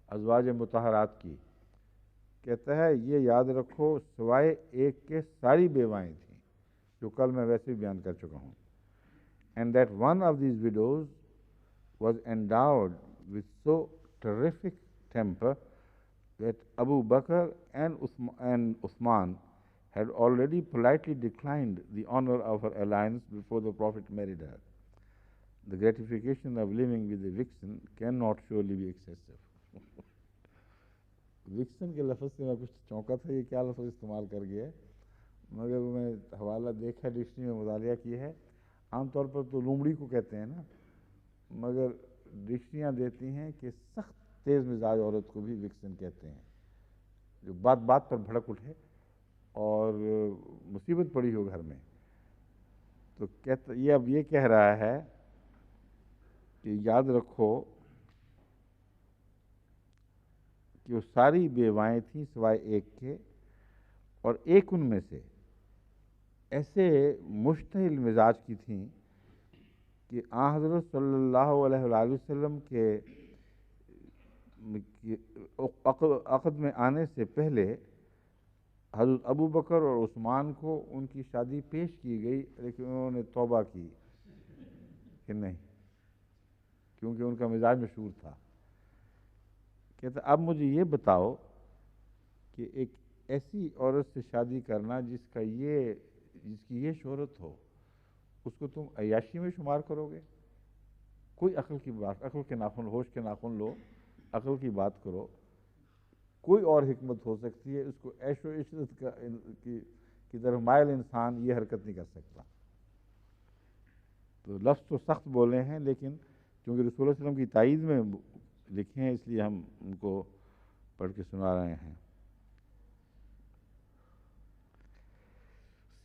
ازواج مطہرات کی. کہتا ہے یہ یاد رکھو سوائے ایک کے ساری بیوائیں تھیں جو کل میں ویسے ہی بیان کر چکا ہوں. And that one of these widows was endowed with so terrific temper that Abu Bakr and Uthman had already politely declined the honor of her alliance before the Prophet married her. The gratification of living with a vixen cannot surely be excessive. Vixen کے لفظ سے میں کچھ چونکا تھا، یہ کیا لفظ استعمال کر گیا ہے، مگر میں حوالہ دیکھا ڈکشنری میں مطالعہ کیا ہے. عام طور پر تو لومڑی کو کہتے ہیں نا، مگر ڈکشنریاں دیتی ہیں کہ سخت تیز مزاج عورت کو بھی وکسن کہتے ہیں، جو بات بات پر بھڑک اٹھے اور مصیبت پڑی ہو گھر میں. تو یہ اب یہ کہہ رہا ہے کہ یاد رکھو کہ وہ ساری بیوائیں تھیں سوائے ایک کے، اور ایک ان میں سے ایسے مشتعل مزاج کی تھیں کہ آن حضرت صلی اللہ علیہ وآلہ وسلم کے عقد میں آنے سے پہلے حضرت ابو بکر اور عثمان کو ان کی شادی پیش کی گئی، لیکن انہوں نے توبہ کی کہ نہیں، کیونکہ ان کا مزاج مشہور تھا. کہتا اب مجھے یہ بتاؤ کہ ایک ایسی عورت سے شادی کرنا جس کی یہ شہرت ہو، اس کو تم عیاشی میں شمار کرو گے؟ کوئی عقل کی بات، عقل کے ناخن، ہوش کے ناخن لو، عقل کی بات کرو. کوئی اور حکمت ہو سکتی ہے، اس کو عیش و عشرت کی طرف مائل انسان یہ حرکت نہیں کر سکتا. تو لفظ تو سخت بولے ہیں، لیکن چونکہ رسول اللہ علیہ وسلم کی تائید میں لکھے ہیں، اس لیے ہم ان کو پڑھ کے سنا رہے ہیں.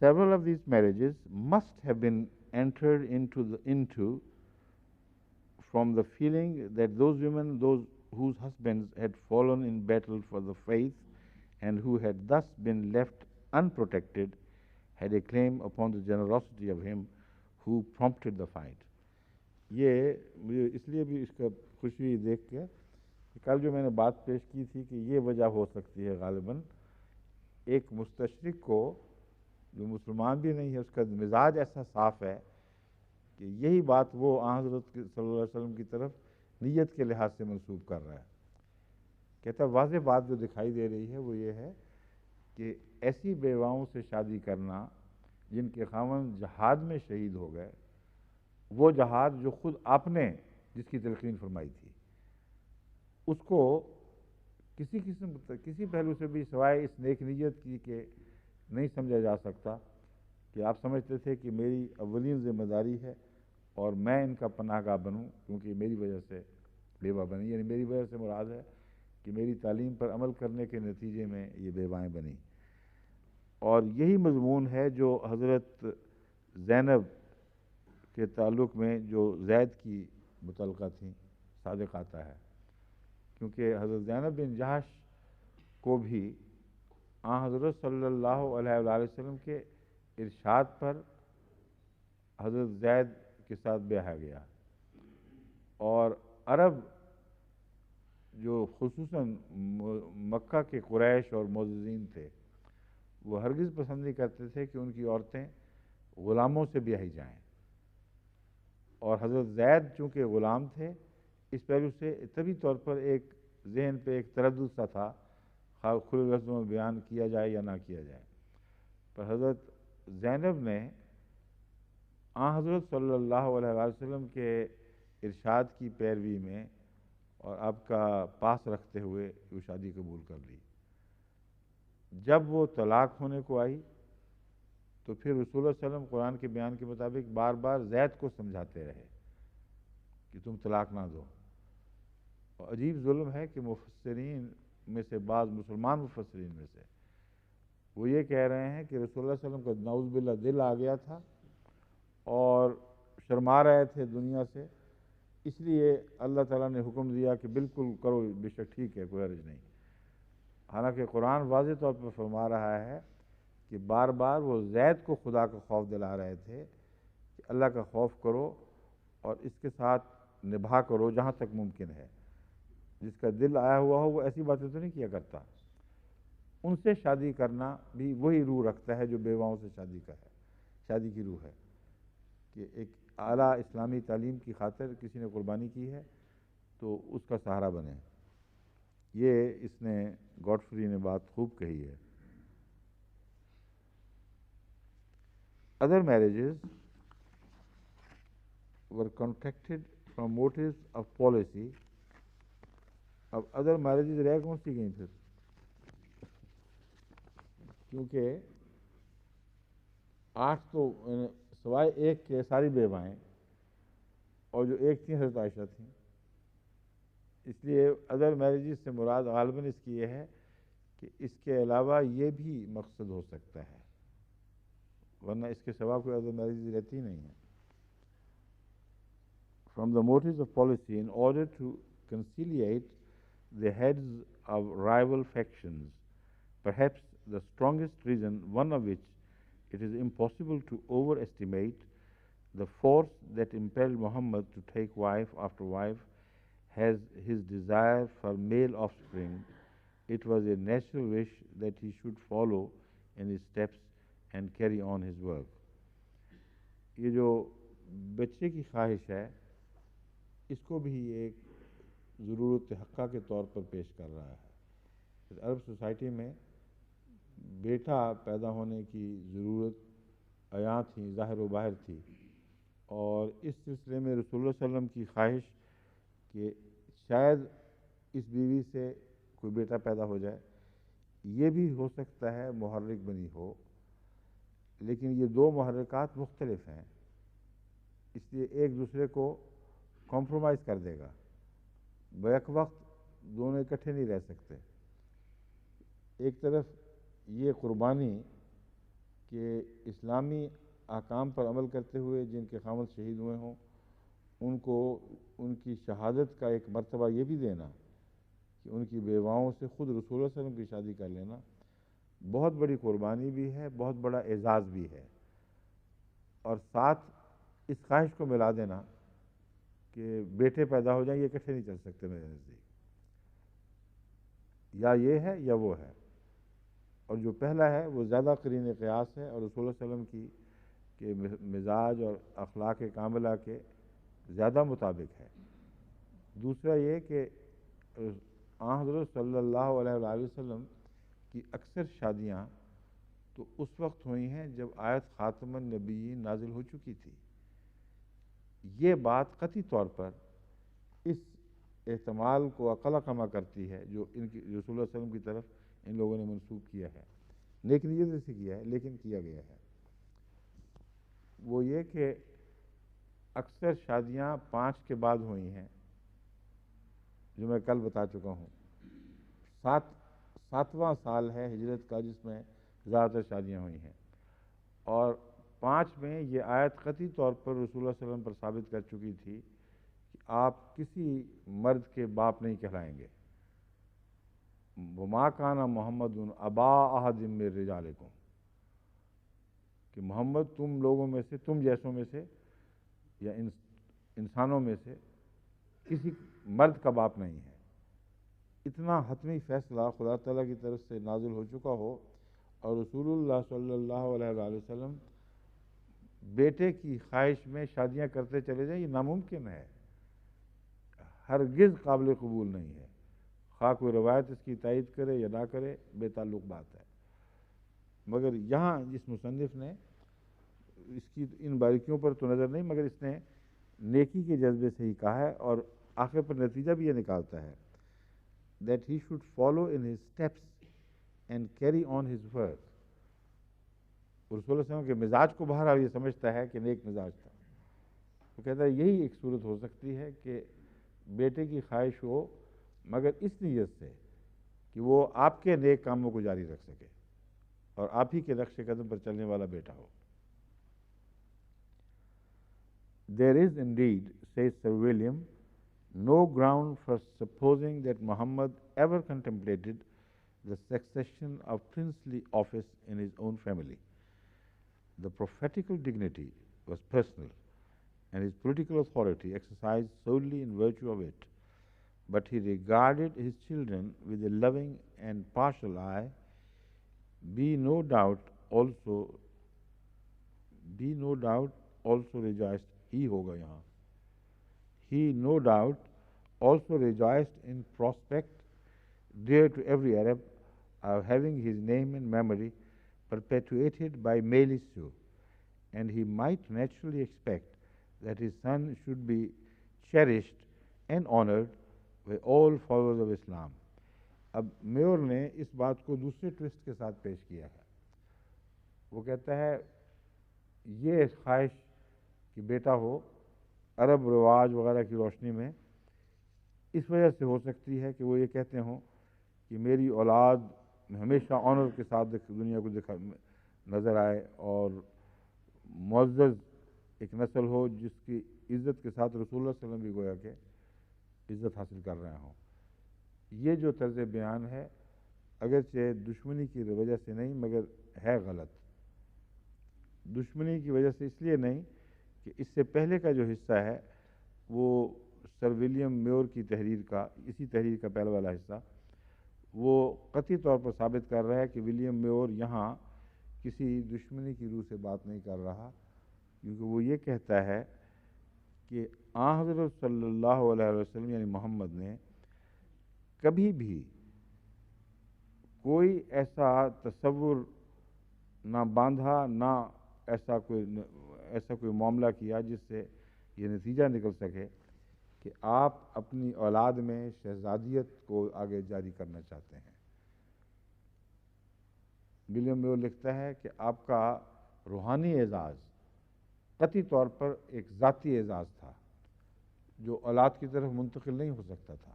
Several of these marriages must have been entered into from the feeling that those women, those whose husbands had fallen in battle for the faith and who had thus been left unprotected, had a claim upon the generosity of him who prompted the fight. یہ مجھے اس لیے بھی اس کا خوشی ہوئی دیکھ کے کہ کل جو میں نے بات پیش کی تھی کہ یہ وجہ ہو سکتی ہے غالباً ایک مستشرق کو جو مسلمان بھی نہیں ہے، اس کا مزاج ایسا صاف ہے کہ یہی بات وہ آن حضرت صلی اللہ علیہ وسلم کی طرف نیت کے لحاظ سے منسوب کر رہا ہے. کہتا واضح بات جو دکھائی دے رہی ہے وہ یہ ہے کہ ایسی بیواؤں سے شادی کرنا جن کے خاوند جہاد میں شہید ہو گئے، وہ جہاد جو خود آپ نے جس کی تلقین فرمائی تھی، اس کو کسی پہلو سے بھی سوائے اس نیک نیت کی کہ نہیں سمجھا جا سکتا کہ آپ سمجھتے تھے کہ میری اولین ذمہ داری ہے اور میں ان کا پناہ گاہ بنوں، کیونکہ میری وجہ سے بیوہ بنی، یعنی میری وجہ سے مراد ہے کہ میری تعلیم پر عمل کرنے کے نتیجے میں یہ بیوائیں بنیں. اور یہی مضمون ہے جو حضرت زینب کے تعلق میں جو زید کی متعلقہ تھیں صادق آتا ہے، کیونکہ حضرت زینب بن جہش کو بھی آن حضرت صلی اللہ علیہ وآلہ وسلم کے ارشاد پر حضرت زید کے ساتھ بیاہا گیا. اور عرب جو خصوصاً مکہ کے قریش اور معززین تھے، وہ ہرگز پسند نہیں کرتے تھے کہ ان کی عورتیں غلاموں سے بیاہی جائیں. اور حضرت زید چونکہ غلام تھے، اس پہلو سے طبی طور پر ایک ذہن پہ ایک تردد سا تھا، کھلے لفظوں میں بیان کیا جائے یا نہ کیا جائے. پر حضرت زینب نے آن حضرت صلی اللہ علیہ وسلم کے ارشاد کی پیروی میں اور آپ کا پاس رکھتے ہوئے وہ شادی قبول کر لی. جب وہ طلاق ہونے کو آئی تو پھر رسول اللہ صلی اللہ علیہ وسلم قرآن کے بیان کے مطابق بار بار زید کو سمجھاتے رہے کہ تم طلاق نہ دو. اور عجیب ظلم ہے کہ مفسرین میں سے بعض مسلمان مفسرین میں سے وہ یہ کہہ رہے ہیں کہ رسول اللہ صلی اللہ علیہ وسلم کا نعوذ باللہ دل آ گیا تھا اور شرما رہے تھے دنیا سے، اس لیے اللہ تعالیٰ نے حکم دیا کہ بالکل کرو، بے شک ٹھیک ہے، کوئی حرج نہیں. حالانکہ قرآن واضح طور پر فرما رہا ہے کہ بار بار وہ زید کو خدا کا خوف دلا رہے تھے کہ اللہ کا خوف کرو اور اس کے ساتھ نبھا کرو جہاں تک ممکن ہے. جس کا دل آیا ہوا ہو وہ ایسی باتیں تو نہیں کیا کرتا. ان سے شادی کرنا بھی وہی روح رکھتا ہے جو بیواؤں سے شادی کا ہے. شادی کی روح ہے کہ ایک اعلیٰ اسلامی تعلیم کی خاطر کسی نے قربانی کی ہے تو اس کا سہارا بنے. یہ اس نے گاڈفری نے بات خوب کہی ہے. other marriages were contracted from motives of policy. اب ادر میرجز رہ کون سی گئیں پھر؟ کیونکہ 8 تو سوائے ایک کے ساری بیوائیں، اور جو ایک تھیں حضرت عائشہ تھیں. اس لیے ادر میرجز سے مراد غالباً اس کی یہ ہے کہ اس کے علاوہ یہ بھی مقصد ہو سکتا ہے، ورنہ اس کے سوا کوئی ادر میرجز رہتی نہیں ہیں. From the motives of policy, in order to conciliate the heads of rival factions, perhaps the strongest reason, one of which it is impossible to overestimate, the force that impelled Muhammad to take wife after wife, has his desire for male offspring. It was a natural wish that he should follow in his steps and carry on his work. یہ جو بچے کی خواہش ہے، اس کو بھی ایک ضرورت حقہ کے طور پر پیش کر رہا ہے. عرب سوسائٹی میں بیٹا پیدا ہونے کی ضرورت عیاں تھی، ظاہر و باہر تھی، اور اس سلسلے میں رسول اللہ صلی اللہ علیہ وسلم کی خواہش کہ شاید اس بیوی سے کوئی بیٹا پیدا ہو جائے، یہ بھی ہو سکتا ہے محرک بنی ہو، لیکن یہ دو محرکات مختلف ہیں، اس لیے ایک دوسرے کو کمپرومائز کر دے گا. بیک وقت دونوں اکٹھے نہیں رہ سکتے. ایک طرف یہ قربانی کہ اسلامی احکام پر عمل کرتے ہوئے جن کے خاوند شہید ہوئے ہوں ان کو ان کی شہادت کا ایک مرتبہ یہ بھی دینا کہ ان کی بیواؤں سے خود رسول اللہ صلی اللہ علیہ وسلم کی شادی کر لینا، بہت بڑی قربانی بھی ہے، بہت بڑا اعزاز بھی ہے. اور ساتھ اس خواہش کو ملا دینا کہ بیٹے پیدا ہو جائیں، یہ اکٹھے نہیں چل سکتے میرے نزدیک، یا یہ ہے یا وہ ہے. اور جو پہلا ہے وہ زیادہ قرین قیاس ہے اور رسول اللہ صلی اللہ علیہ وسلم کی کہ مزاج اور اخلاق کاملہ کے زیادہ مطابق ہے. دوسرا یہ کہ حضرت صلی اللہ علیہ وآلہ وسلم کی اکثر شادیاں تو اس وقت ہوئی ہیں جب آیت خاتم النبیین نازل ہو چکی تھی. یہ بات قطعی طور پر اس احتمال کو عقل کما کرتی ہے جو ان کی رسول اللہ صلی اللہ علیہ وسلم کی طرف ان لوگوں نے منسوخ کیا ہے، لیکن یہ جیسے کیا ہے لیکن کیا گیا ہے. وہ یہ کہ اکثر شادیاں 5 کے بعد ہوئی ہیں، جو میں کل بتا چکا ہوں. 7واں سال ہے ہجرت کا جس میں زیادہ تر شادیاں ہوئی ہیں، اور 5 میں یہ آیت قطعی طور پر رسول اللہ صلی اللہ علیہ وسلم پر ثابت کر چکی تھی کہ آپ کسی مرد کے باپ نہیں کہلائیں گے. وما کان محمد ابا احد من رجالکم، کہ محمد تم لوگوں میں سے، تم جیسوں میں سے یا انسانوں میں سے کسی مرد کا باپ نہیں ہے. اتنا حتمی فیصلہ خدا تعالیٰ کی طرف سے نازل ہو چکا ہو اور رسول اللہ صلی اللہ علیہ وآلہ وسلم بیٹے کی خواہش میں شادیاں کرتے چلے جائیں، یہ ناممکن ہے، ہرگز قابل قبول نہیں ہے. خواہ کوئی روایت اس کی تائید کرے یا نہ کرے، بے تعلق بات ہے. مگر یہاں اس مصنف نے اس کی ان باریکیوں پر تو نظر نہیں، مگر اس نے نیکی کے جذبے سے ہی کہا ہے، اور آخر پر نتیجہ بھی یہ نکالتا ہے that he should follow in his steps and carry on his work. رسول اللہ صلی اللہ علیہ وسلم کے مزاج کو بہرحال یہ سمجھتا ہے کہ نیک مزاج تھا. وہ کہتا ہے یہی ایک صورت ہو سکتی ہے کہ بیٹے کی خواہش ہو مگر اس نیت سے کہ وہ آپ کے نیک کاموں کو جاری رکھ سکے اور آپ ہی کے نقش قدم پر چلنے والا بیٹا ہو. There is indeed, says Sir William, no ground for supposing that Muhammad ever contemplated the succession of princely office in his own family. The prophetical dignity was personal, and his political authority exercised solely in virtue of it. But he regarded his children with a loving and partial eye. Be no doubt also rejoiced. He hoga yahan. He no doubt also rejoiced in prospect, dear to every Arab, of having his name and memory perpetuated by male issue, and he might naturally expect that his son should be cherished and honored by all followers of Islam. اب میور نے اس بات کو دوسرے toast کے ساتھ پیش کیا ہے. وہ کہتا ہے یہ خواہش کہ بیٹا ہو عرب رواج وغیرہ کی روشنی میں اس وجہ سے ہو سکتی ہے کہ وہ یہ کہتے ہوں کہ میری اولاد ہمیشہ آنر کے ساتھ دنیا کو نظر آئے اور معزز ایک نسل ہو جس کی عزت کے ساتھ رسول اللہ صلی اللہ علیہ وسلم بھی گویا کہ عزت حاصل کر رہے ہوں. یہ جو طرز بیان ہے اگرچہ دشمنی کی وجہ سے نہیں مگر ہے غلط. دشمنی کی وجہ سے اس لیے نہیں کہ اس سے پہلے کا جو حصہ ہے وہ سر ولیم میور کی تحریر کا اسی تحریر کا پہلا والا حصہ وہ قطعی طور پر ثابت کر رہا ہے کہ ولیم میور یہاں کسی دشمنی کی روح سے بات نہیں کر رہا, کیونکہ وہ یہ کہتا ہے کہ آن حضرت صلی اللہ علیہ وسلم یعنی محمد نے کبھی بھی کوئی ایسا تصور نہ باندھا نہ ایسا کوئی معاملہ کیا جس سے یہ نتیجہ نکل سکے کہ آپ اپنی اولاد میں شہزادیت کو آگے جاری کرنا چاہتے ہیں. ولیم میور لکھتا ہے کہ آپ کا روحانی اعزاز قطعی طور پر ایک ذاتی اعزاز تھا جو اولاد کی طرف منتقل نہیں ہو سکتا تھا.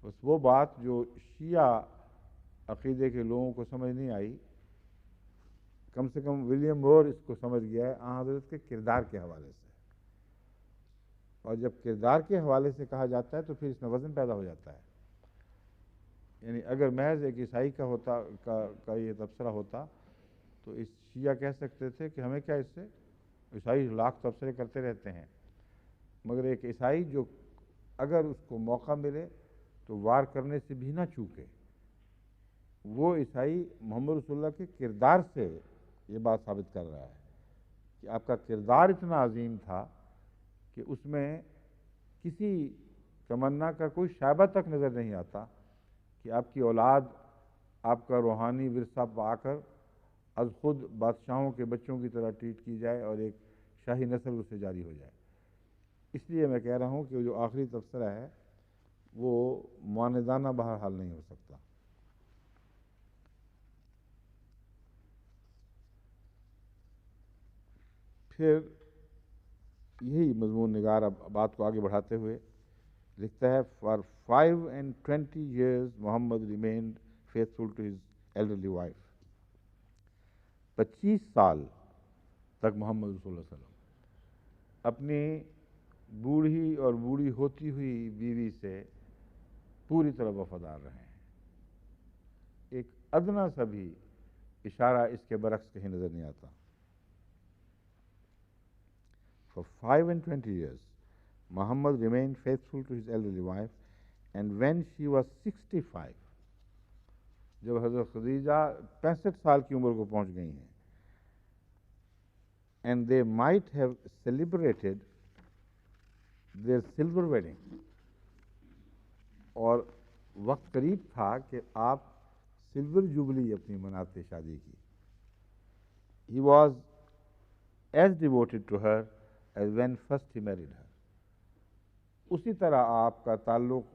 بس وہ بات جو شیعہ عقیدے کے لوگوں کو سمجھ نہیں آئی, کم سے کم ولیم میور اس کو سمجھ گیا ہے آن حضرت کے کردار کے حوالے سے. اور جب کردار کے حوالے سے کہا جاتا ہے تو پھر اس میں وزن پیدا ہو جاتا ہے. یعنی اگر محض ایک عیسائی کا یہ تبصرہ ہوتا تو اس شیعہ کہہ سکتے تھے کہ ہمیں کیا اس سے, عیسائی لاکھ تبصرے کرتے رہتے ہیں. مگر ایک عیسائی جو اگر اس کو موقع ملے تو وار کرنے سے بھی نہ چوکے, وہ عیسائی محمد رسول اللہ کے کردار سے یہ بات ثابت کر رہا ہے کہ آپ کا کردار اتنا عظیم تھا کہ اس میں کسی تمنا کا کوئی شائبہ تک نظر نہیں آتا کہ آپ کی اولاد آپ کا روحانی ورثہ پا کر از خود بادشاہوں کے بچوں کی طرح ٹریٹ کی جائے اور ایک شاہی نسل اس سے جاری ہو جائے. اس لیے میں کہہ رہا ہوں کہ جو آخری تبصرہ ہے وہ معاندانہ بہرحال نہیں ہو سکتا. پھر یہی مضمون نگار اب بات کو آگے بڑھاتے ہوئے لکھتا ہے for 25 years Muhammad remained faithful to his elderly wife. 25 سال تک محمد رسول اللہ صلی اللہ علیہ وسلم اپنی بوڑھی اور بوڑھی ہوتی ہوئی بیوی سے پوری طرح وفادار رہے ہیں. ایک ادنا سا بھی اشارہ اس کے برعکس کہیں نظر نہیں آتا. For 25 years, Muhammad remained faithful to his elderly wife, and when she was 65, جب حضرت خدیجہ 65 سال کی عمر کو پہنچ گئی ہیں, and they might have celebrated their silver wedding, اور وقت قریب تھا کہ آپ سلور جوبلی اپنی مناتے شادی کی. He was as devoted to her as when first he married her. اسی طرح آپ کا تعلق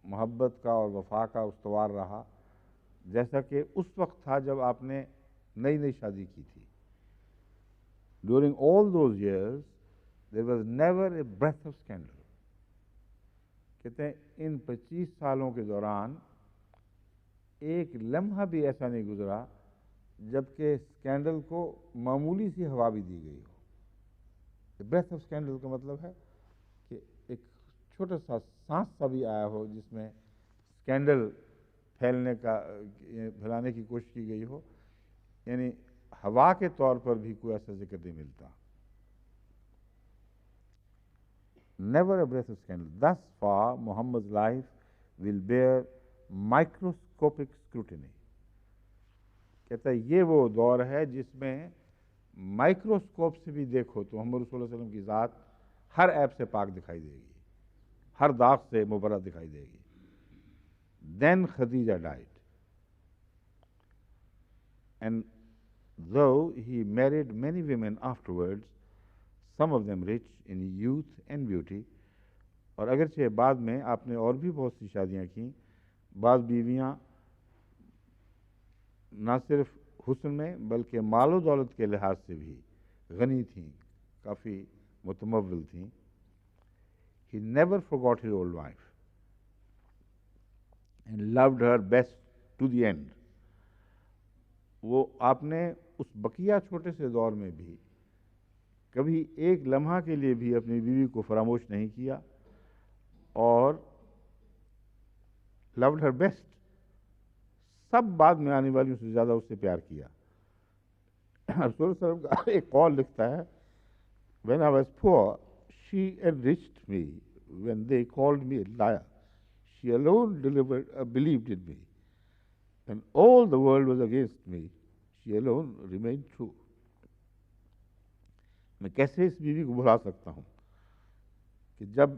محبت کا اور وفا کا استوار رہا جیسا کہ اس وقت تھا جب آپ نے نئی نئی شادی کی تھی. During all those years there was never a breath of scandal. کہتے ہیں ان 25 سالوں کے دوران ایک لمحہ بھی ایسا نہیں گزرا جبکہ اسکینڈل کو معمولی سی ہوا بھی دی گئی ہو. بریتھ آف اسکینڈل کا مطلب ہے کہ ایک چھوٹا سا سانس سا بھی آیا ہو جس میں اسکینڈل پھیلانے کی کوشش کی گئی ہو, یعنی ہوا کے طور پر بھی کوئی ایسا ذکر نہیں ملتا. Never a breath of scandal. Thus far, Muhammad's life will bear microscopic scrutiny. کہتا ہے یہ وہ دور ہے جس میں مائکروسکوپ سے بھی دیکھو تو محمد رسول اللہ علیہ وسلم کی ذات ہر عیب سے پاک دکھائی دے گی, ہر داغ سے مبرہ دکھائی دے گی. Then Khadija died, and though he married many women afterwards, some of them rich in youth and beauty. اور اگرچہ بعد میں آپ نے اور بھی بہت سی شادیاں کیں، بعض بیویاں نہ صرف حسن میں بلکہ مال و دولت کے لحاظ سے بھی غنی تھیں، کافی متمول تھیں. He never forgot his old wife and loved her best to the end. وہ آپ نے اس بقیہ چھوٹے سے دور میں بھی کبھی ایک لمحہ کے لیے بھی اپنی بیوی کو فراموش نہیں کیا اور loved her best. سب بعد میں آنے والیوں سے زیادہ اس سے پیار کیا. رسول صلی اللہ علیہ وسلم کا ایک قول لکھتا ہے when I was poor she enriched me when they called me a liar. She alone believed in me. When all the world was against me, she alone remained true. میں کیسے اس بیوی کو بھلا سکتا ہوں کہ جب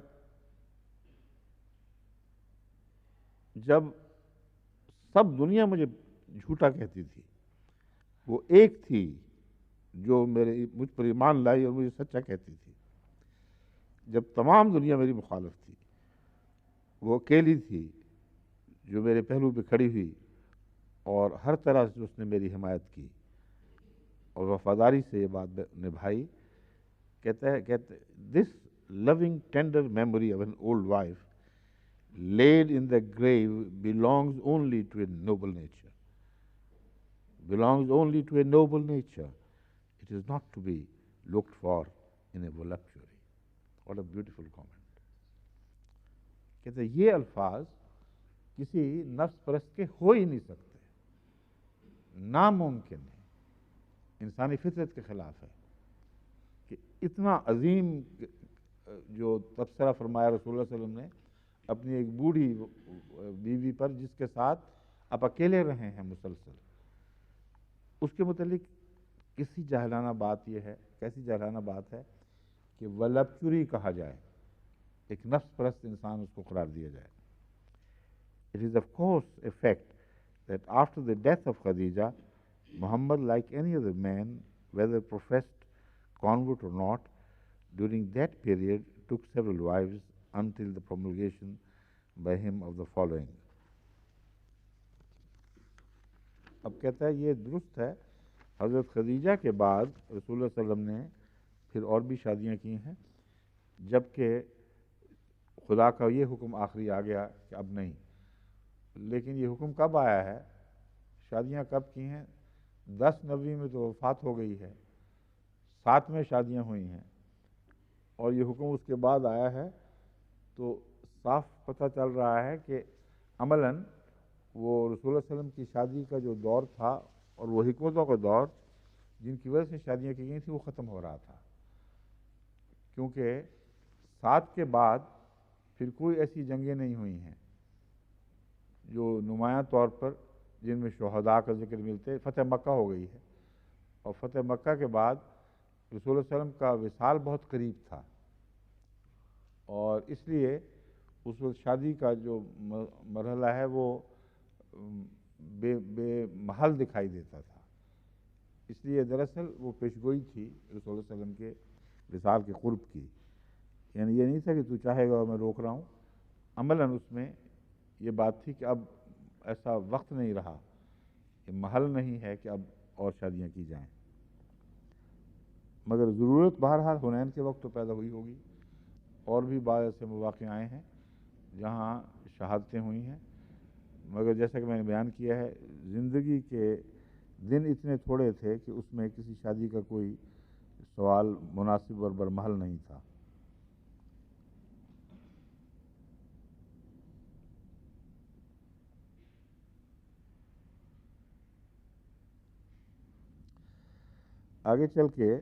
سب دنیا مجھے جھوٹا کہتی تھی، وہ ایک تھی جو مجھ پر ایمان لائی اور مجھے سچا کہتی تھی. جب تمام دنیا میری مخالف تھی، وہ اکیلی تھی جو میرے پہلو پہ کھڑی ہوئی اور ہر طرح سے اس نے میری حمایت کی اور وفاداری سے یہ بات نبھائی. کہتے دس loving tender memory of an old wife laid in the grave belongs only to a noble nature. Belongs only to a noble nature. It is not to be looked for in a voluptuary. What a beautiful comment. کہتے یہ الفاظ کسی نفس پرست کے ہو ہی نہیں سکتے، ناممکن ہے، انسانی فطرت کے خلاف ہے کہ اتنا عظیم جو تبصرہ فرمایا رسول اللہ صلی اللہ علیہ وسلم نے اپنی ایک بوڑھی بیوی پر جس کے ساتھ آپ اکیلے رہے ہیں مسلسل، اس کے متعلق کسی جاہلانہ بات یہ ہے، کیسی جاہلانہ بات ہے کہ ولپچوری کہا جائے، ایک نفس پرست انسان اس کو قرار دیا جائے. It is of course a fact that after the death of Khadija, Muhammad, like any other man, whether professed convert or not, during that period took several wives until the promulgation by him of the following. اب کہتا ہے یہ درست ہے، حضرت خدیجہ کے بعد رسول اللہ صلی اللہ علیہ وسلم نے پھر اور بھی شادیاں کی ہیں، جبکہ خدا کا یہ حکم آخری آ گیا کہ اب نہیں. لیکن یہ حکم کب آیا ہے، شادیاں کب کی ہیں؟ 10 نوی میں تو وفات ہو گئی ہے، 7 میں شادیاں ہوئی ہیں اور یہ حکم اس کے بعد آیا ہے. تو صاف پتہ چل رہا ہے کہ عملاً وہ رسول اللہ علیہ وسلم کی شادی کا جو دور تھا اور وہ حکمتوں کا دور جن کی وجہ سے شادیاں کی گئی تھیں وہ ختم ہو رہا تھا، کیونکہ 7 کے بعد پھر کوئی ایسی جنگیں نہیں ہوئی ہیں جو نمایاں طور پر جن میں شہداء کا ذکر ملتے. فتح مکہ ہو گئی ہے اور فتح مکہ کے بعد رسول اللہ علیہ وسلم کا وصال بہت قریب تھا اور اس لیے اس وقت شادی کا جو مرحلہ ہے وہ بے محل دکھائی دیتا تھا. اس لیے دراصل وہ پیشگوئی تھی رسول اللہ علیہ وسلم کے وصال کے قرب کی، یعنی یہ نہیں تھا کہ تو چاہے گا میں روک رہا ہوں. عملاً اس میں یہ بات تھی کہ اب ایسا وقت نہیں رہا، یہ محل نہیں ہے کہ اب اور شادیاں کی جائیں. مگر ضرورت بہرحال حنین کے وقت تو پیدا ہوئی ہوگی، اور بھی بعض ایسے مواقع آئے ہیں جہاں شہادتیں ہوئی ہیں، مگر جیسا کہ میں نے بیان کیا ہے زندگی کے دن اتنے تھوڑے تھے کہ اس میں کسی شادی کا کوئی سوال مناسب اور برمحل نہیں تھا. آگے چل کے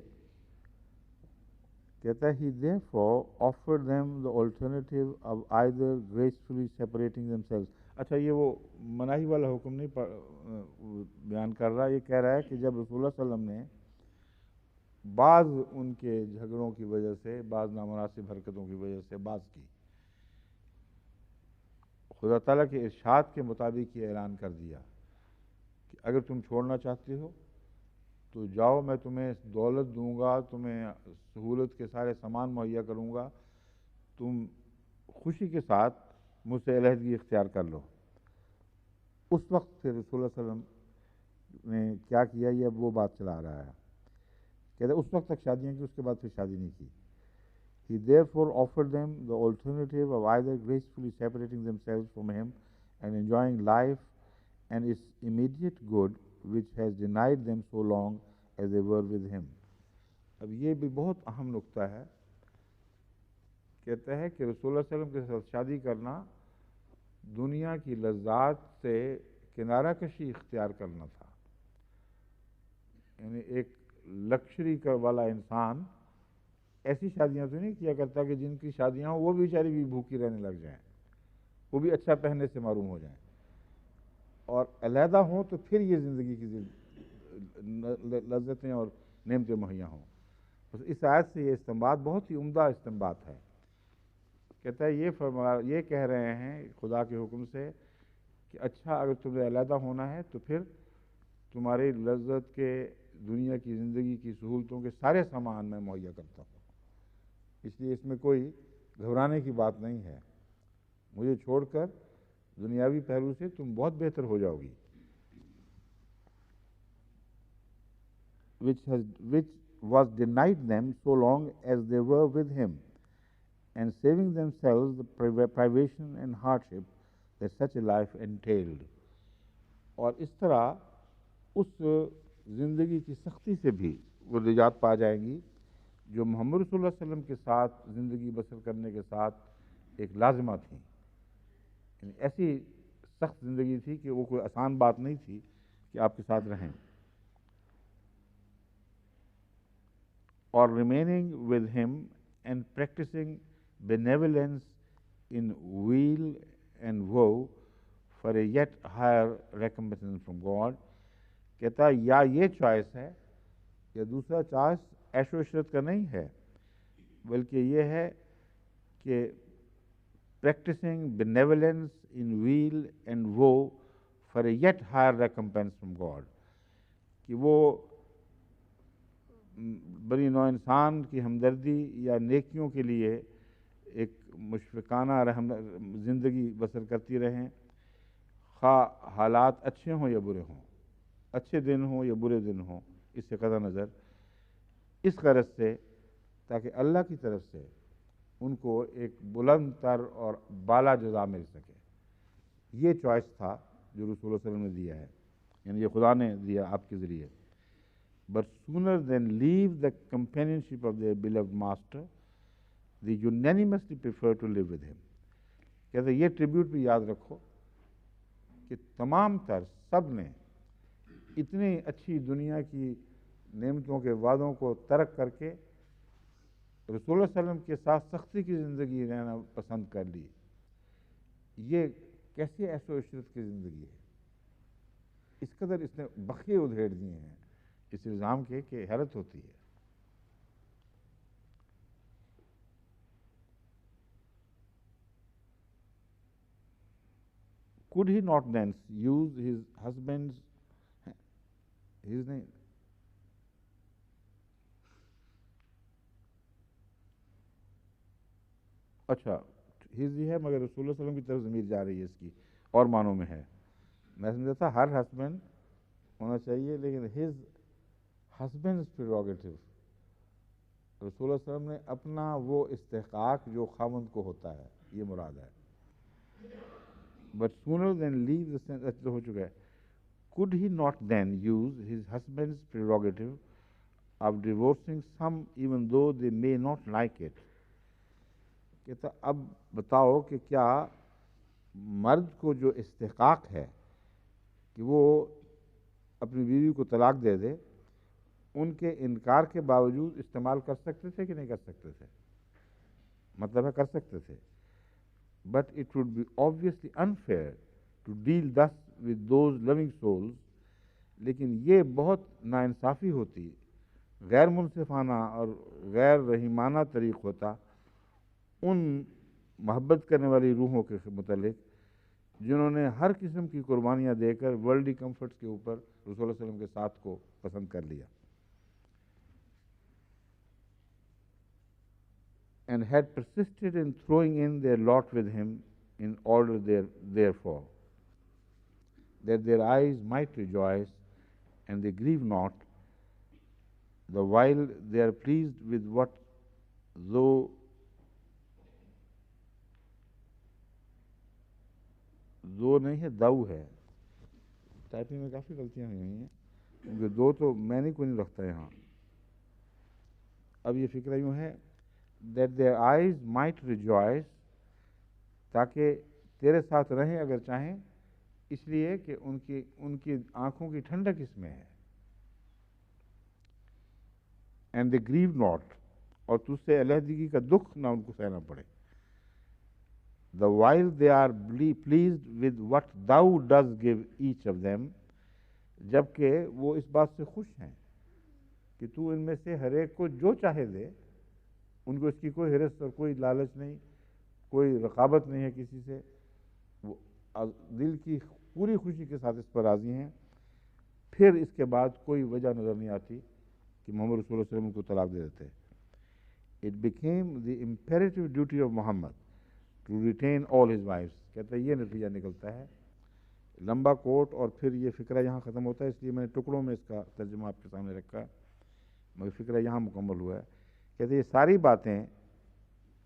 کہتا ہے he therefore offered them the alternative of either gracefully separating themselves. اچھا یہ وہ مناہی والا حکم نہیں بیان کر رہا، یہ کہہ رہا ہے کہ جب رسول اللہ صلی اللہ علیہ وسلم نے بعض ان کے جھگڑوں کی وجہ سے، بعض نامناسب حرکتوں کی وجہ سے بعض کی، خدا تعالیٰ کے ارشاد کے مطابق یہ اعلان کر دیا کہ اگر تم چھوڑنا چاہتے ہو تو جاؤ میں تمہیں دولت دوں گا، تمہیں سہولت کے سارے سامان مہیا کروں گا، تم خوشی کے ساتھ مجھ سے علیحدگی اختیار کر لو۔ اس وقت سے رسول اللہ صلی اللہ علیہ وسلم نے کیا کیا، یہ اب وہ بات چلا رہا ہے، کہتے اس وقت تک شادیاں کی، اس کے بعد پھر شادی نہیں کی۔ He therefore offered them the alternative of either gracefully separating themselves from him and enjoying life and its immediate good, which has denied them so long as they were with him۔ اب یہ بھی بہت اہم نقطہ ہے، کہتا ہے کہ رسول اللہ صلی اللہ علیہ وسلم کے ساتھ شادی کرنا دنیا کی لذات سے کنارہ کشی اختیار کرنا تھا۔ یعنی ایک لکشری والا انسان ایسی شادیاں تو نہیں کیا کرتا کہ جن کی شادیاں ہوں وہ بھی بیچاری بھی بھوکی رہنے لگ جائیں، وہ بھی اچھا پہننے سے محروم ہو جائیں، اور علیحدہ ہوں تو پھر یہ زندگی کی لذتیں اور نعمتیں مہیا ہوں۔ بس اس آیت سے یہ استنباط بہت ہی عمدہ استنباط ہے، کہتا ہے یہ کہہ رہے ہیں خدا کے حکم سے کہ اچھا اگر تمہیں علیحدہ ہونا ہے تو پھر تمہاری لذت کے دنیا کی زندگی کی سہولتوں کے سارے سامان میں مہیا کرتا ہوں، اس لیے اس میں کوئی گھبرانے کی بات نہیں ہے، مجھے چھوڑ کر دنیاوی پہلو سے تم بہت بہتر ہو جاؤ گی۔ which was denied them so long as they were with him, and saving themselves the privation and hardship that such a life entailed۔ اور اس طرح اس زندگی کی سختی سے بھی وہ نجات پا جائیں گی جو محمد رسول اللہ صلی اللہ علیہ وسلم کے ساتھ زندگی بسر کرنے کے ساتھ ایک لازمہ تھیں۔ یعنی ایسی سخت زندگی تھی کہ وہ کوئی آسان بات نہیں تھی کہ آپ کے ساتھ رہیں۔ اور remaining with him and practicing benevolence in weal and woe for a yet higher recompense from God۔ کہتا ہے یا یہ چوائس ہے یا دوسرا چوائس عیش و عشرت کا نہیں ہے، بلکہ یہ ہے کہ practicing benevolence in weal and woe for a yet higher recompense from God، کہ وہ بنی نوع انسان کی ہمدردی یا نیکیوں کے لیے ایک مشفقانہ زندگی بسر کرتی رہیں، خواہ حالات اچھے ہوں یا برے ہوں، اچھے دن ہوں یا برے دن ہوں، اس سے قطع نظر، اس غرض سے تاکہ اللہ کی طرف سے ان کو ایک بلند تر اور بالا جزا مل سکے۔ یہ چوائس تھا جو رسول اللہ صلی اللہ علیہ وسلم نے دیا ہے، یعنی یہ خدا نے دیا آپ کے ذریعے۔ But sooner than leave the companionship of their beloved master, they unanimously prefer to live with him۔ کہتے یہ ٹریبیوٹ بھی یاد رکھو کہ تمام تر سب نے اتنی اچھی دنیا کی نعمتوں کے وعدوں کو ترک کر کے رسول اللہ صلی اللہ علیہ وسلم کے ساتھ سختی کی زندگی رہنا پسند کر لی۔ یہ کیسی عیش و عشرت کی زندگی ہے، اس قدر اس نے بخیے ادھیڑ دیے ہیں اس الزام کے کہ حیرت ہوتی ہے۔ Could he not then use his husband's his name اچھا ہز ہی ہے مگر رسول اللہ صلی اللہ علیہ وسلم کی طرف ضمیر جا رہی ہے، اس کی اور معنوں میں ہے، میں سمجھا تھا ہر ہسبینڈ ہونا چاہیے، لیکن ہز ہسبینڈز پریروگیٹو، رسول اللہ صلی اللہ علیہ وسلم نے اپنا وہ استحقاق جو خاوند کو ہوتا ہے یہ مراد ہے۔ But sooner than leave the sense ہو چکا ہے۔ Could he not then use his husband's prerogative of divorcing some even though they may not like it؟ کہتا اب بتاؤ کہ کیا مرد کو جو استحقاق ہے کہ وہ اپنی بیوی کو طلاق دے دے، ان کے انکار کے باوجود استعمال کر سکتے تھے کہ نہیں کر سکتے تھے؟ مطلب ہے کر سکتے تھے۔ But it would be obviously unfair to deal thus with those loving souls، لیکن یہ بہت ناانصافی ہوتی، غیر منصفانہ اور غیر رحیمانہ طریق ہوتا ان محبت کرنے والی روحوں کے متعلق جنہوں نے ہر قسم کی قربانیاں دے کر ورلڈی کمفرٹس کے اوپر رسول اللہ صلی اللہ علیہ وسلم کے ساتھ کو پسند کر لیا۔ and had persisted in throwing in their lot with him, in order therefore that their eyes might rejoice, and they grieve not, the while they are pleased with what though نہیں ہے دو ہے. ٹائپنگ میں کافی غلطیاں ہوئی ہیں کیونکہ دو تو میں نے کوئی نہیں رکھتا یہاں. اب یہ فکرہ یوں ہے that their eyes might rejoice, تاکہ تیرے ساتھ رہیں اگر چاہیں، اس لیے کہ ان کی آنکھوں کی ٹھنڈک اس میں ہے. and they grieve not، اور تجھ سے علیحدگی کا دکھ نہ ان کو سہنا پڑے. the while they are pleased with what thou does give each of them، جبکہ وہ اس بات سے خوش ہیں کہ تو ان میں سے ہر ایک کو جو چاہے دے. ان کو اس کی کوئی حرص اور کوئی لالچ نہیں، کوئی رقابت نہیں ہے کسی سے. وہ دل کی پوری خوشی کے ساتھ اس پر راضی ہیں. پھر اس کے بعد کوئی وجہ نظر نہیں آتی کہ محمد رسول اللہ علیہ وسلم کو طلاق دے دیتے. It became the imperative duty of Muhammad to retain all his wives. کہتا ہے یہ نتیجہ نکلتا ہے. لمبا کوٹ اور پھر یہ فکرہ یہاں ختم ہوتا ہے، اس لیے میں نے ٹکڑوں میں اس کا ترجمہ آپ کے سامنے رکھا، مگر فکرہ یہاں مکمل ہوا ہے. کہتے یہ ساری باتیں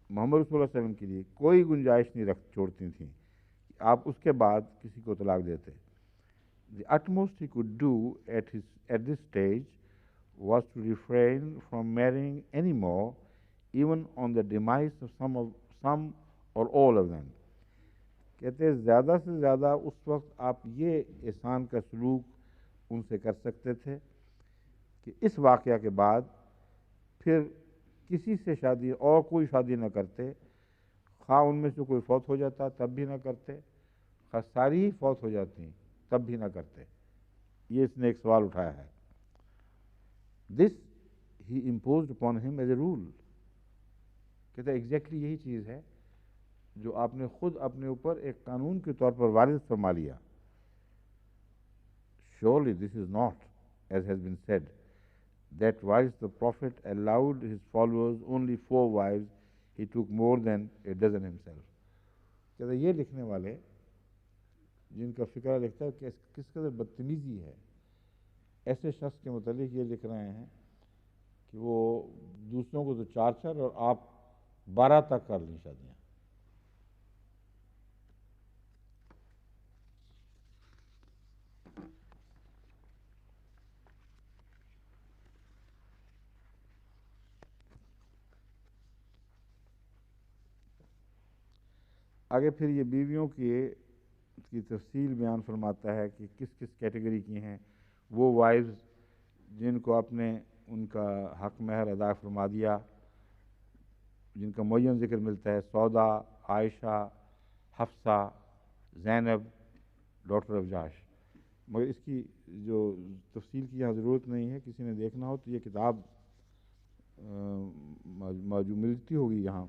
محمد رسول اللہ علیہ وسلم کے لیے کوئی گنجائش نہیں چھوڑتی تھیں کہ آپ اس کے بعد کسی کو طلاق دیتے. The utmost he could do at this stage was to refrain from marrying any more, even on the demise of some or all of them. کہتے ہیں زیادہ سے زیادہ اس وقت آپ یہ احسان کا سلوک ان سے کر سکتے تھے کہ اس واقعہ کے بعد پھر کسی سے شادی اور کوئی شادی نہ کرتے، خواہ ان میں سے کوئی فوت ہو جاتا تب بھی نہ کرتے، خواہ ساری ہی فوت ہو جاتی تب بھی نہ کرتے. یہ اس نے ایک سوال اٹھایا ہے. This he imposed upon him as a rule. کہتے ہیں ایگزیکٹلی یہی چیز ہے جو آپ نے خود اپنے اوپر ایک قانون کے طور پر وارد فرما لیا. Surely this is not, as has been said, that whilst the Prophet allowed his followers only 4 wives, he took more than a dozen himself. کہتے ہیں یہ لکھنے والے جن کا فکرہ لکھتا ہے کہ کس قدر بدتمیزی ہے، ایسے شخص کے متعلق یہ لکھ رہے ہیں کہ وہ دوسروں کو تو 4 اور آپ 12 تک کر لیں شادیاں. آگے پھر یہ بیویوں کی تفصیل بیان فرماتا ہے کہ کس کس کیٹیگری کی ہیں وہ وائفز جن کو آپ نے ان کا حق مہر ادا فرما دیا، جن کا معین ذکر ملتا ہے: سودا، عائشہ، حفصہ، زینب، ڈاٹر آف جاش. مگر اس کی جو تفصیل کی یہاں ضرورت نہیں ہے، کسی نے دیکھنا ہو تو یہ کتاب موجود ملتی ہوگی یہاں،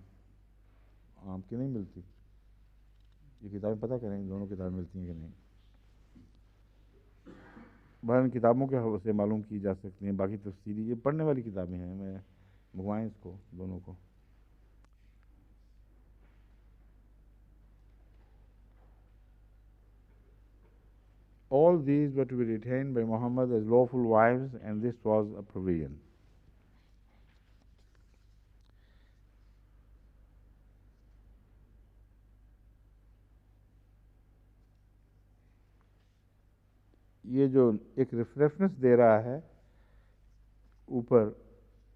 عام کی نہیں ملتی. یہ کتابیں پتہ کریں دونوں کتابیں ملتی ہیں کہ نہیں. بہرحال کتابوں کے حوالے سے معلوم کی جا سکتی ہیں. باقی تفصیلی یہ پڑھنے والی کتابیں ہیں، میں منگوائیں اس کو دونوں کو. All these were to be retained by Muhammad as lawful wives, and this was a provision. یہ جو ایک ریفرنس دے رہا ہے اوپر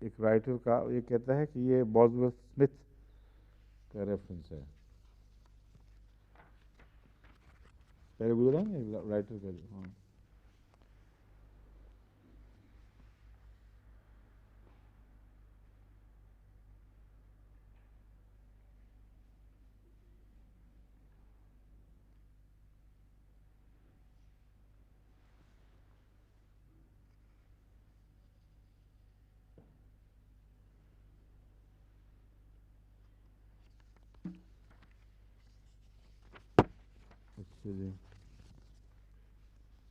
ایک رائٹر کا، یہ کہتا ہے کہ یہ بوزورتھ اسمتھ کا ریفرنس ہے. پہلے گزرا نا رائٹر کا. ہاں اچھا جی،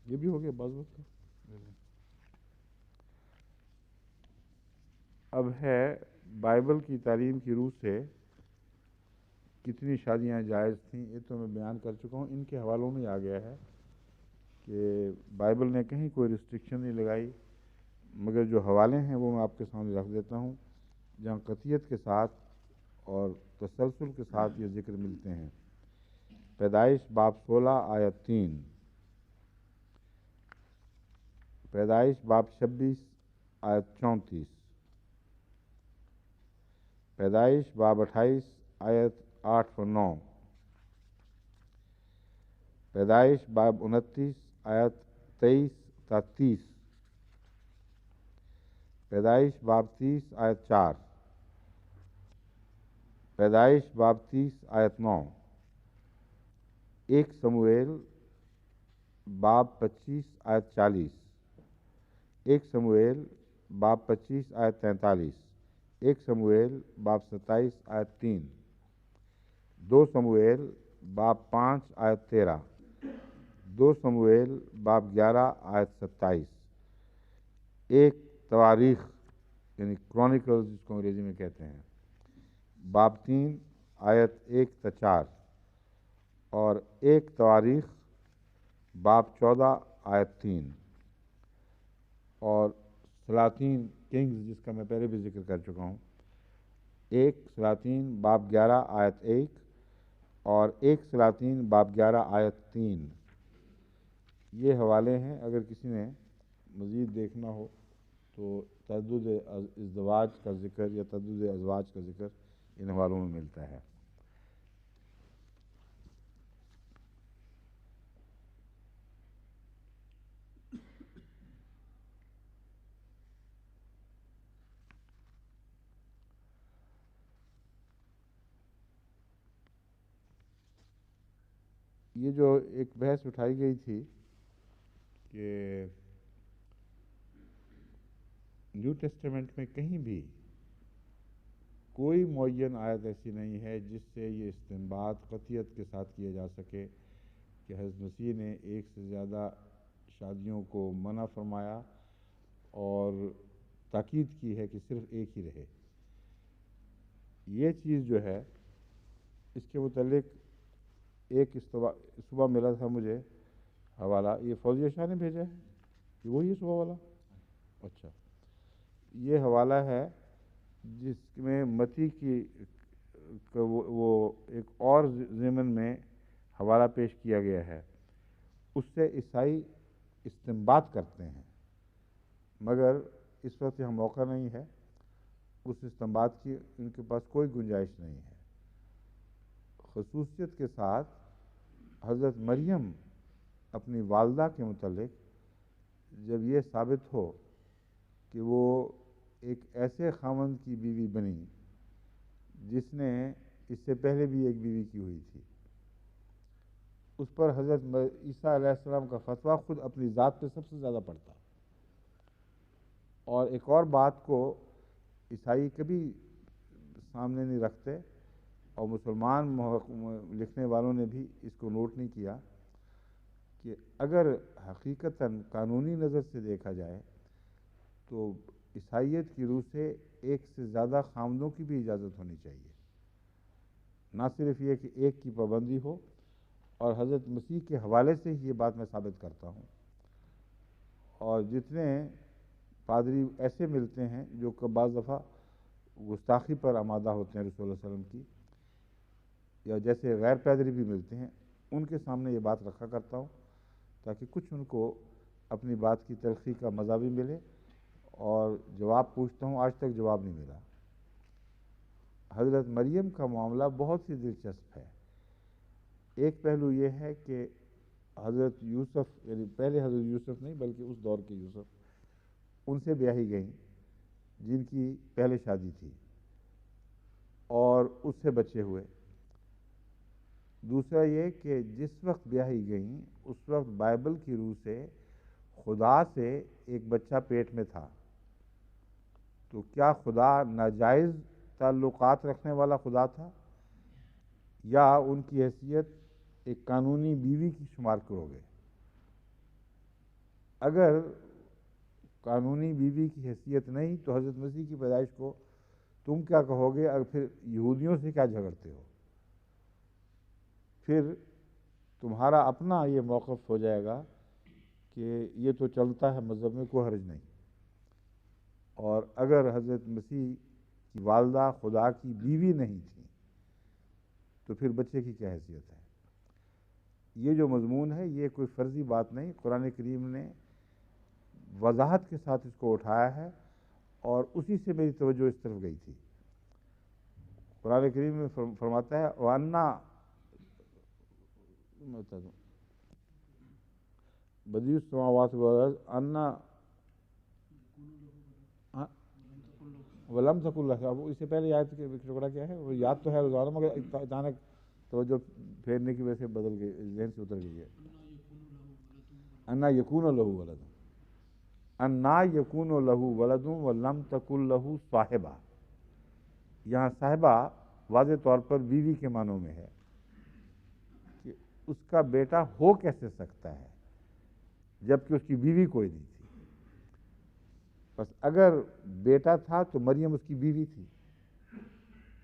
یہ بھی ہو گیا بوزورتھ کا. اب ہے بائبل کی تعلیم کی روح سے کتنی شادیاں جائز تھیں یہ تو میں بیان کر چکا ہوں. ان کے حوالوں میں آ گیا ہے کہ بائبل نے کہیں کوئی ریسٹرکشن نہیں لگائی، مگر جو حوالے ہیں وہ میں آپ کے سامنے رکھ دیتا ہوں جہاں قطعیت کے ساتھ اور تسلسل کے ساتھ یہ ذکر ملتے ہیں. پیدائش باب 16 آیت 3، پیدائش باب 26 آیت 34، پیدائش باب 28 آیت 8 و 9، پیدائش باب 29 آیت 23 تا 30، پیدائش باب 30 آیت 4، پیدائش باب 30 آیت 9، 1 سموئیل باب 25 آیت 40، 1 سموئیل باب 25 آیت 43، 1 سموئیل باب 27 آیت 3، 2 سموئیل باب 5 آیت 13، 2 سموئیل باب 11 آیت 27، 1 تواریخ یعنی کرونیکلز جس کو انگریزی میں کہتے ہیں باب 3 آیت 1 تا 4، اور 1 تواریخ باب 14 آیت 3، اور سلاطین کنگز جس کا میں پہلے بھی ذکر کر چکا ہوں 1 سلاطین باب 11 آیت 1 اور 1 سلاطین باب 11 آیت 3. یہ حوالے ہیں، اگر کسی نے مزید دیکھنا ہو تو تعدد ازدواج کا ذکر یا تعدد ازواج کا ذکر ان حوالوں میں ملتا ہے. یہ جو ایک بحث اٹھائی گئی تھی کہ نیو ٹیسٹیمنٹ میں کہیں بھی کوئی معین آیت ایسی نہیں ہے جس سے یہ استنباط قطعیت کے ساتھ کیا جا سکے کہ حضرت مسیح نے ایک سے زیادہ شادیوں کو منع فرمایا اور تاکید کی ہے کہ صرف ایک ہی رہے. یہ چیز جو ہے اس کے متعلق ایک صبح ملا تھا مجھے حوالہ، یہ فوزیہ شاہ نے بھیجا ہے، یہ وہی ہے صبح والا؟ اچھا، یہ حوالہ ہے جس میں متی کی وہ ایک اور ضمن میں حوالہ پیش کیا گیا ہے. اس سے عیسائی استنباط کرتے ہیں، مگر اس وقت یہاں موقع نہیں ہے، اس استنباط کی ان کے پاس کوئی گنجائش نہیں ہے. خصوصیت کے ساتھ حضرت مریم اپنی والدہ کے متعلق جب یہ ثابت ہو کہ وہ ایک ایسے خاوند کی بیوی بنی جس نے اس سے پہلے بھی ایک بیوی کی ہوئی تھی، اس پر حضرت عیسیٰ علیہ السلام کا فتویٰ خود اپنی ذات پہ سب سے زیادہ پڑتا. اور ایک اور بات کو عیسائی کبھی سامنے نہیں رکھتے اور مسلمان لکھنے والوں نے بھی اس کو نوٹ نہیں کیا کہ اگر حقیقتاً قانونی نظر سے دیکھا جائے تو عیسائیت کی روح سے ایک سے زیادہ خاوندوں کی بھی اجازت ہونی چاہیے، نہ صرف یہ کہ ایک کی پابندی ہو. اور حضرت مسیح کے حوالے سے ہی یہ بات میں ثابت کرتا ہوں. اور جتنے پادری ایسے ملتے ہیں جو کہ بعض دفعہ گستاخی پر آمادہ ہوتے ہیں رسول اللہ علیہ وسلم کی، یا جیسے غیر پادری بھی ملتے ہیں، ان کے سامنے یہ بات رکھا کرتا ہوں تاکہ کچھ ان کو اپنی بات کی تلخی کا مزہ بھی ملے. اور جواب پوچھتا ہوں، آج تک جواب نہیں ملا. حضرت مریم کا معاملہ بہت ہی دلچسپ ہے. ایک پہلو یہ ہے کہ حضرت یوسف، یعنی پہلے حضرت یوسف نہیں بلکہ اس دور کے یوسف، ان سے بیاہی گئیں جن کی پہلے شادی تھی اور اس سے بچے ہوئے. دوسرا یہ کہ جس وقت بیاہی گئیں اس وقت بائبل کی روح سے خدا سے ایک بچہ پیٹ میں تھا. تو کیا خدا ناجائز تعلقات رکھنے والا خدا تھا یا ان کی حیثیت ایک قانونی بیوی کی شمار کرو گے؟ اگر قانونی بیوی کی حیثیت نہیں تو حضرت مسیح کی پیدائش کو تم کیا کہو گے اگر پھر یہودیوں سے کیا جھگڑتے ہو؟ پھر تمہارا اپنا یہ موقف ہو جائے گا کہ یہ تو چلتا ہے مذہب میں، کوئی حرج نہیں. اور اگر حضرت مسیح کی والدہ خدا کی بیوی نہیں تھی تو پھر بچے کی کیا حیثیت ہے؟ یہ جو مضمون ہے یہ کوئی فرضی بات نہیں، قرآن کریم نے وضاحت کے ساتھ اس کو اٹھایا ہے اور اسی سے میری توجہ اس طرف گئی تھی. قرآن کریم میں فرماتا ہے وَأَنَّا بدیع السماوات والارض انا ولم تکن لہ، اس سے پہلے آیت کے ٹکڑا کیا ہے وہ یاد تو ہے روزانہ مگر اچانک توجہ پھیرنے کی وجہ سے بدل گئی، ذہن سے اتر گئی ہے. انا یکون لہ ولد، انا یکون لہ ولد ولم تکن لہ صاحبہ. یہاں صاحبہ واضح طور پر بیوی کے معنوں میں ہے کہ اس کا بیٹا ہو کیسے سکتا ہے جبکہ اس کی بیوی کوئی نہیں تھی. بس اگر بیٹا تھا تو مریم اس کی بیوی تھی،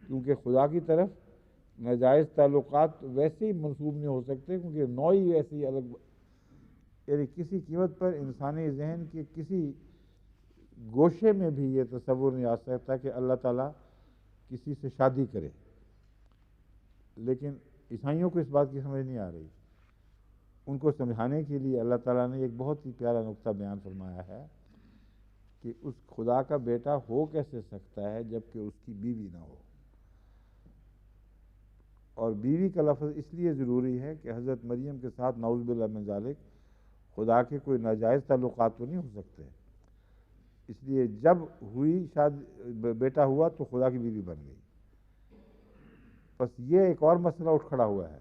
کیونکہ خدا کی طرف ناجائز تعلقات ویسے ہی منسوب نہیں ہو سکتے کیونکہ نوع ہی ایسی الگ، یعنی کسی قیمت پر انسانی ذہن کے کسی گوشے میں بھی یہ تصور نہیں آ سکتا کہ اللہ تعالیٰ کسی سے شادی کرے. لیکن عیسائیوں کو اس بات کی سمجھ نہیں آ رہی. ان کو سمجھانے کے لیے اللہ تعالیٰ نے ایک بہت ہی پیارا نقطہ بیان فرمایا ہے کہ اس خدا کا بیٹا ہو کیسے سکتا ہے جبکہ اس کی بیوی نہ ہو. اور بیوی کا لفظ اس لیے ضروری ہے کہ حضرت مریم کے ساتھ نعوذ باللہ من ذالک خدا کے کوئی ناجائز تعلقات تو نہیں ہو سکتے. اس لیے جب ہوئی شاید بیٹا ہوا تو خدا کی بیوی بن گئی. بس یہ ایک اور مسئلہ اٹھ کھڑا ہوا ہے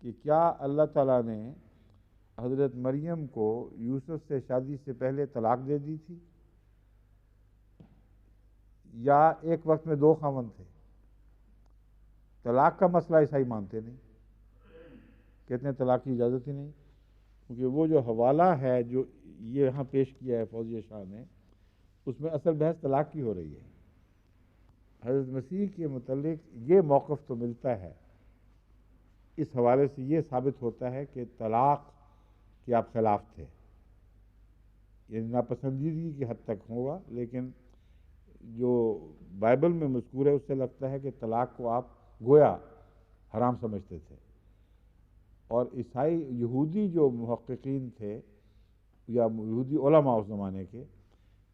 کہ کیا اللہ تعالیٰ نے حضرت مریم کو یوسف سے شادی سے پہلے طلاق دے دی تھی یا ایک وقت میں دو خاوند تھے؟ طلاق کا مسئلہ عیسائی مانتے نہیں، کہتے ہیں طلاق کی اجازت ہی نہیں، کیونکہ وہ جو حوالہ ہے جو یہ یہاں پیش کیا ہے فوزیہ شاہ نے اس میں اصل بحث طلاق کی ہو رہی ہے. حضرت مسیح کے متعلق یہ موقف تو ملتا ہے، اس حوالے سے یہ ثابت ہوتا ہے کہ طلاق کے آپ خلاف تھے، یعنی ناپسندیدگی کی حد تک ہوگا، لیکن جو بائبل میں مذکور ہے اس سے لگتا ہے کہ طلاق کو آپ گویا حرام سمجھتے تھے. اور عیسائی یہودی جو محققین تھے یا یہودی علماء اس زمانے کے،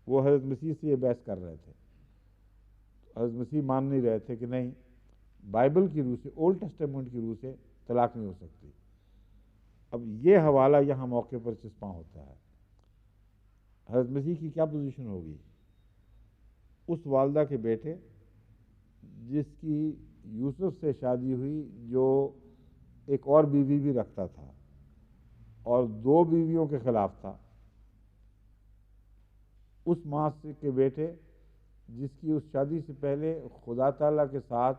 وہ حضرت مسیح سے یہ بحث کر رہے تھے. حضرت مسیح مان نہیں رہے تھے کہ نہیں، بائبل کی روح سے، اولڈ ٹیسٹمنٹ کی روح سے طلاق نہیں ہو سکتی. اب یہ حوالہ یہاں موقع پر چسپاں ہوتا ہے. حضرت مسیح کی کیا پوزیشن ہوگی اس والدہ کے بیٹے جس کی یوسف سے شادی ہوئی جو ایک اور بیوی بھی رکھتا تھا اور دو بیویوں کے خلاف تھا، اس ماں کے بیٹے جس کی اس شادی سے پہلے خدا تعالیٰ کے ساتھ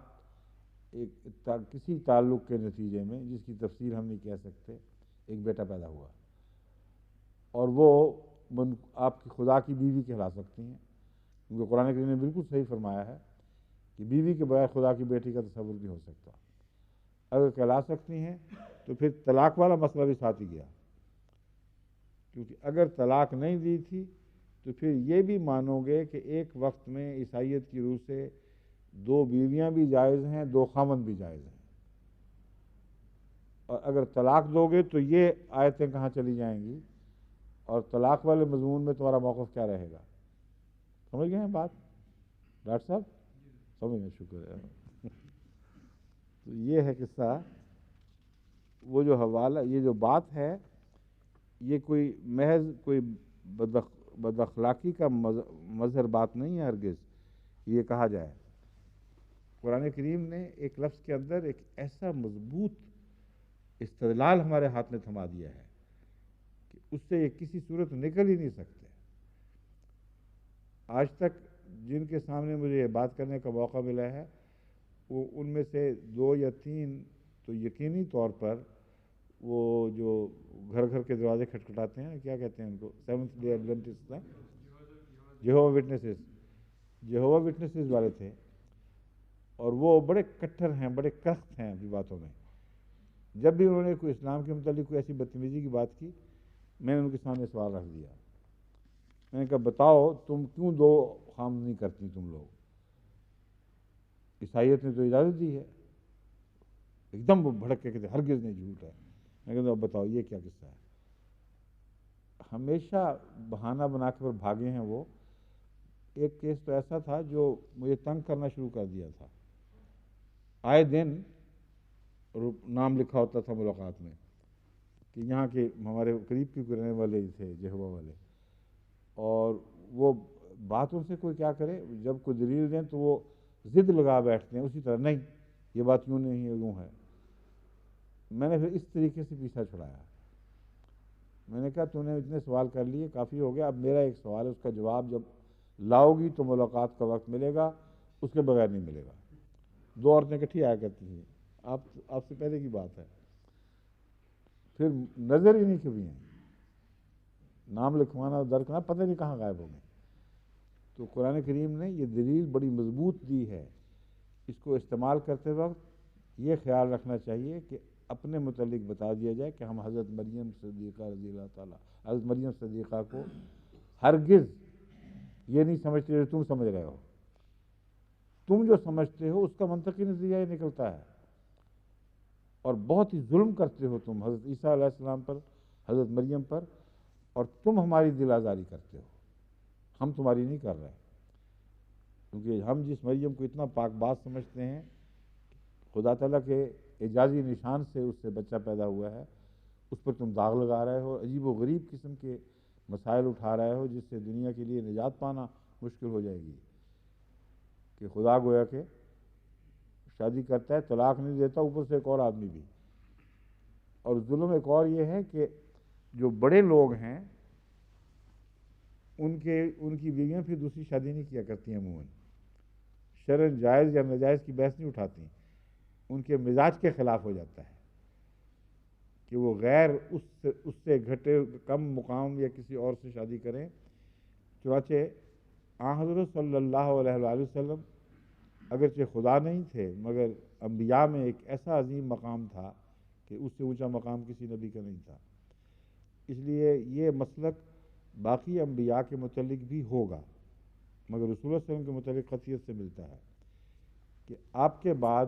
ایک کسی تعلق کے نتیجے میں، جس کی تفسیر ہم نہیں کہہ سکتے، ایک بیٹا پیدا ہوا اور وہ آپ کی خدا کی بیوی کہلا سکتی ہیں، کیونکہ قرآن کریم نے بالکل صحیح فرمایا ہے کہ بیوی کے بغیر خدا کی بیٹی کا تصور نہیں ہو سکتا. اگر کہلا سکتی ہیں تو پھر طلاق والا مسئلہ بھی ساتھ ہی گیا، کیونکہ اگر طلاق نہیں دی تھی تو پھر یہ بھی مانو گے کہ ایک وقت میں عیسائیت کی روح سے دو بیویاں بھی جائز ہیں، دو خاوند بھی جائز ہیں. اور اگر طلاق دو گے تو یہ آیتیں کہاں چلی جائیں گی، اور طلاق والے مضمون میں تمہارا موقف کیا رہے گا؟ سمجھ گئے ہیں بات ڈاکٹر صاحب؟ سمجھ گئے، شکر ہے. تو یہ ہے قصہ. وہ جو حوالہ، یہ جو بات ہے، یہ کوئی محض کوئی بد اخلاقی کا مظہر بات نہیں ہے ہرگز. یہ کہا جائے قرآن کریم نے ایک لفظ کے اندر ایک ایسا مضبوط استدلال ہمارے ہاتھ میں تھما دیا ہے کہ اس سے یہ کسی صورت نکل ہی نہیں سکتے. آج تک جن کے سامنے مجھے یہ بات کرنے کا موقع ملا ہے وہ ان میں سے دو یا تین تو یقینی طور پر وہ جو گھر گھر کے دروازے کھٹکھٹاتے ہیں، کیا کہتے ہیں ان کو، Seventh Day Adventist, Jehovah Witnesses, یہوہ وٹنسز والے تھے، اور وہ بڑے کٹھر ہیں، بڑے کرخت ہیں اپنی باتوں میں. جب بھی انہوں نے کوئی اسلام کے متعلق کوئی ایسی بدتمیزی کی بات کی، میں نے ان کے سامنے سوال رکھ دیا. میں نے کہا بتاؤ تم کیوں دو خام نہیں کرتی تم لوگ؟ عیسائیت نے تو اجازت دی ہے. ایک دم وہ بھڑک کے کہتے ہرگز نہیں، جھوٹ ہے. میں کہتا ہوں اب بتاؤ یہ کیا قصہ ہے؟ ہمیشہ بہانہ بنا کے بھاگے ہیں وہ. ایک کیس تو ایسا تھا جو مجھے تنگ کرنا شروع کر دیا تھا. آئے دن نام لکھا ہوتا تھا ملاقات میں کہ یہاں کے ہمارے قریب کے رہنے والے تھے یہوہ والے، اور وہ بات ان سے کوئی کیا کرے، جب کوئی دلیل دیں تو وہ ضد لگا بیٹھتے ہیں اسی طرح، نہیں یہ بات یوں نہیں ہے یوں ہے. میں نے پھر اس طریقے سے پیچھا چھڑایا. میں نے کہا تو نے اتنے سوال کر لیے، کافی ہو گیا. اب میرا ایک سوال ہے، اس کا جواب جب لاؤ گی تو ملاقات کا وقت ملے گا، اس کے بغیر نہیں ملے گا. دو عورتیں اکٹھی آیا کرتی تھیں، آپ سے پہلے کی بات ہے. پھر نظر ہی نہیں کبھی ہیں، نام لکھوانا درکنا پتہ نہیں کہاں غائب ہو گئے. تو قرآن کریم نے یہ دلیل بڑی مضبوط دی ہے. اس کو استعمال کرتے وقت یہ خیال رکھنا چاہیے کہ اپنے متعلق بتا دیا جائے کہ ہم حضرت مریم صدیقہ رضی اللہ تعالیٰ، حضرت مریم صدیقہ کو ہرگز یہ نہیں سمجھتے جو تم سمجھ رہے ہو. تم جو سمجھتے ہو اس کا منطقی نتیجہ یہ نکلتا ہے، اور بہت ہی ظلم کرتے ہو تم حضرت عیسیٰ علیہ السلام پر، حضرت مریم پر، اور تم ہماری دل آزاری کرتے ہو، ہم تمہاری نہیں کر رہے. کیونکہ ہم جس مریم کو اتنا پاک باز سمجھتے ہیں، خدا تعالیٰ کے اعجازی نشان سے اس سے بچہ پیدا ہوا ہے، اس پر تم داغ لگا رہے ہو، عجیب و غریب قسم کے مسائل اٹھا رہے ہو جس سے دنیا کے لیے نجات پانا مشکل ہو جائے گی. کہ خدا گویا کہ شادی کرتا ہے، طلاق نہیں دیتا، اوپر سے ایک اور آدمی بھی. اور ظلم ایک اور یہ ہے کہ جو بڑے لوگ ہیں ان کی بیویاں پھر دوسری شادی نہیں کیا کرتی ہیں عموماً. شرعاً جائز یا ناجائز کی بحث نہیں اٹھاتی، ان کے مزاج کے خلاف ہو جاتا ہے کہ وہ غیر اس سے گھٹے کم مقام یا کسی اور سے شادی کریں. چنانچہ آن حضرت صلی اللہ علیہ وآلہ وسلم اگرچہ خدا نہیں تھے، مگر انبیاء میں ایک ایسا عظیم مقام تھا کہ اس سے اونچا مقام کسی نبی کا نہیں تھا. اس لیے یہ مسلک باقی انبیاء کے متعلق بھی ہوگا، مگر رسول اللہ صلی اللہ علیہ وسلم کے متعلق قطعیت سے ملتا ہے کہ آپ کے بعد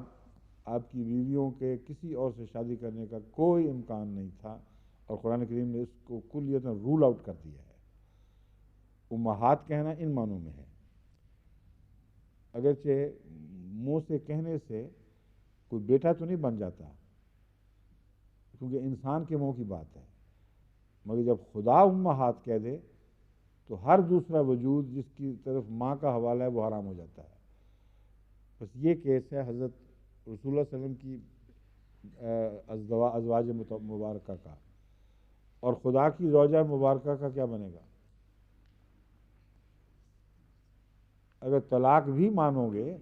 آپ کی بیویوں کے کسی اور سے شادی کرنے کا کوئی امکان نہیں تھا، اور قرآن کریم نے اس کو کلیتاً رول آؤٹ کر دیا ہے. امہات کہنا ان معنوں میں ہے، اگرچہ منہ سے کہنے سے کوئی بیٹا تو نہیں بن جاتا کیونکہ انسان کے منہ کی بات ہے، مگر جب خدا امہات کہہ دے تو ہر دوسرا وجود جس کی طرف ماں کا حوالہ ہے وہ حرام ہو جاتا ہے. بس یہ کیس ہے حضرت رسول اللہ صلی اللہ علیہ وسلم کی ازواج مبارکہ کا، اور خدا کی زوجہ مبارکہ کا کیا بنے گا؟ اگر طلاق بھی مانو گے